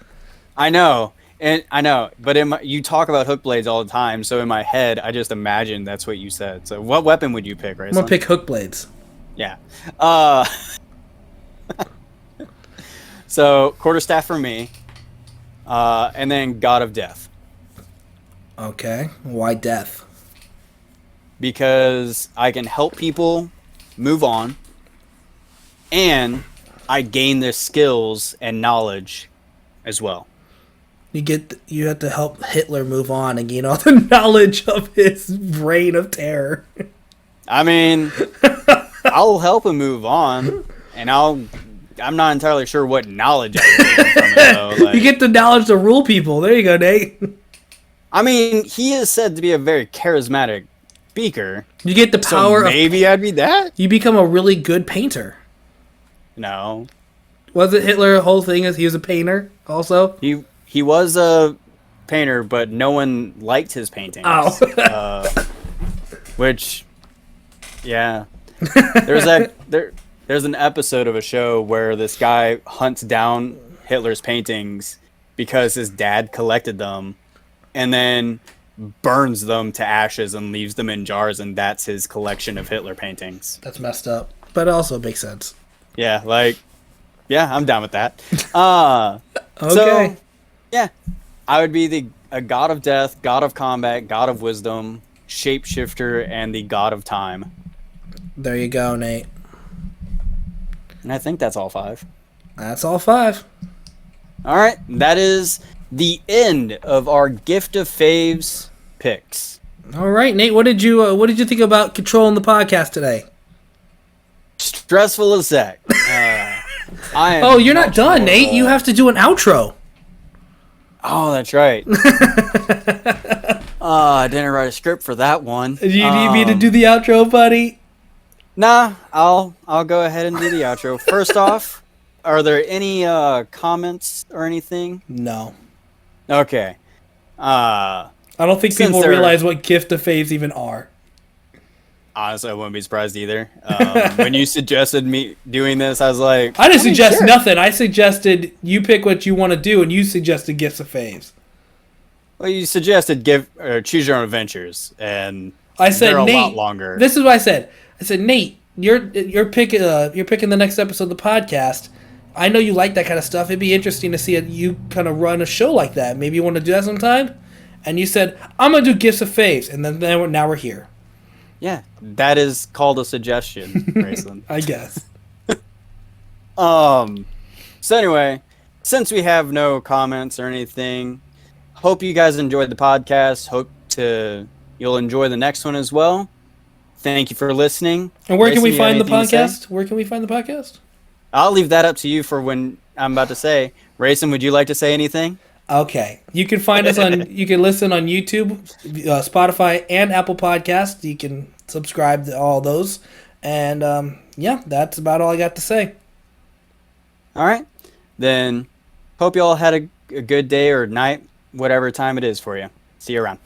I know, but you talk about hook blades all the time. So in my head, I just imagine that's what you said. So what weapon would you pick, Raceland? I'm gonna pick hook blades. Yeah. So quarterstaff for me, and then God of Death. Okay, why death? Because I can help people move on, and I gain their skills and knowledge as well. You have to help Hitler move on and gain all the knowledge of his reign of terror. I mean, I'll help him move on, and I'm not entirely sure what knowledge I get from it, though. Like, you get the knowledge to rule people. There you go, Nate. I mean, he is said to be a very charismatic speaker. You get the power maybe I'd be that? You become a really good painter. No. Was it Hitler's whole thing is he was a painter also? He was a painter, but no one liked his paintings. Oh. Which, yeah. There's an episode of a show where this guy hunts down Hitler's paintings because his dad collected them and then burns them to ashes and leaves them in jars, and that's his collection of Hitler paintings. That's messed up, but it also makes sense. Yeah, I'm down with that. Okay. So, yeah, I would be a god of death, god of combat, god of wisdom, shapeshifter, and the god of time. There you go, Nate. And I think that's all 5. That's all 5. All right, that is the end of our Gift of Faves picks. All right, Nate, what did you think about controlling the podcast today? Stressful as heck. Oh, you're not done, Nate. You have to do an outro. Oh, that's right. I didn't write a script for that one. Do you need me to do the outro, buddy? Nah, I'll go ahead and do the outro. First off, are there any comments or anything? No. Okay. I don't think people realize what Gift of Faves even are. Honestly, I wouldn't be surprised either. When you suggested me doing this, I was like... I didn't suggest nothing. I suggested you pick what you want to do, and you suggested Gifts of Faves. Well, you suggested choose your own adventures, and I said, they're a Nate, lot longer. This is what I said. I said, Nate, you're picking the next episode of the podcast. I know you like that kind of stuff. It'd be interesting to see you kind of run a show like that. Maybe you want to do that sometime. And you said, I'm gonna do Gifts of Faves, and then now we're here. Yeah, that is called a suggestion, Grayson. I guess. So anyway, since we have no comments or anything, hope you guys enjoyed the podcast. Hope you'll enjoy the next one as well. Thank you for listening. And where can we find the podcast? Where can we find the podcast? I'll leave that up to you for when I'm about to say. Rayson, would you like to say anything? Okay. You can find us you can listen on YouTube, Spotify, and Apple Podcasts. You can subscribe to all those. And, that's about all I got to say. All right. Then hope you all had a good day or night, whatever time it is for you. See you around.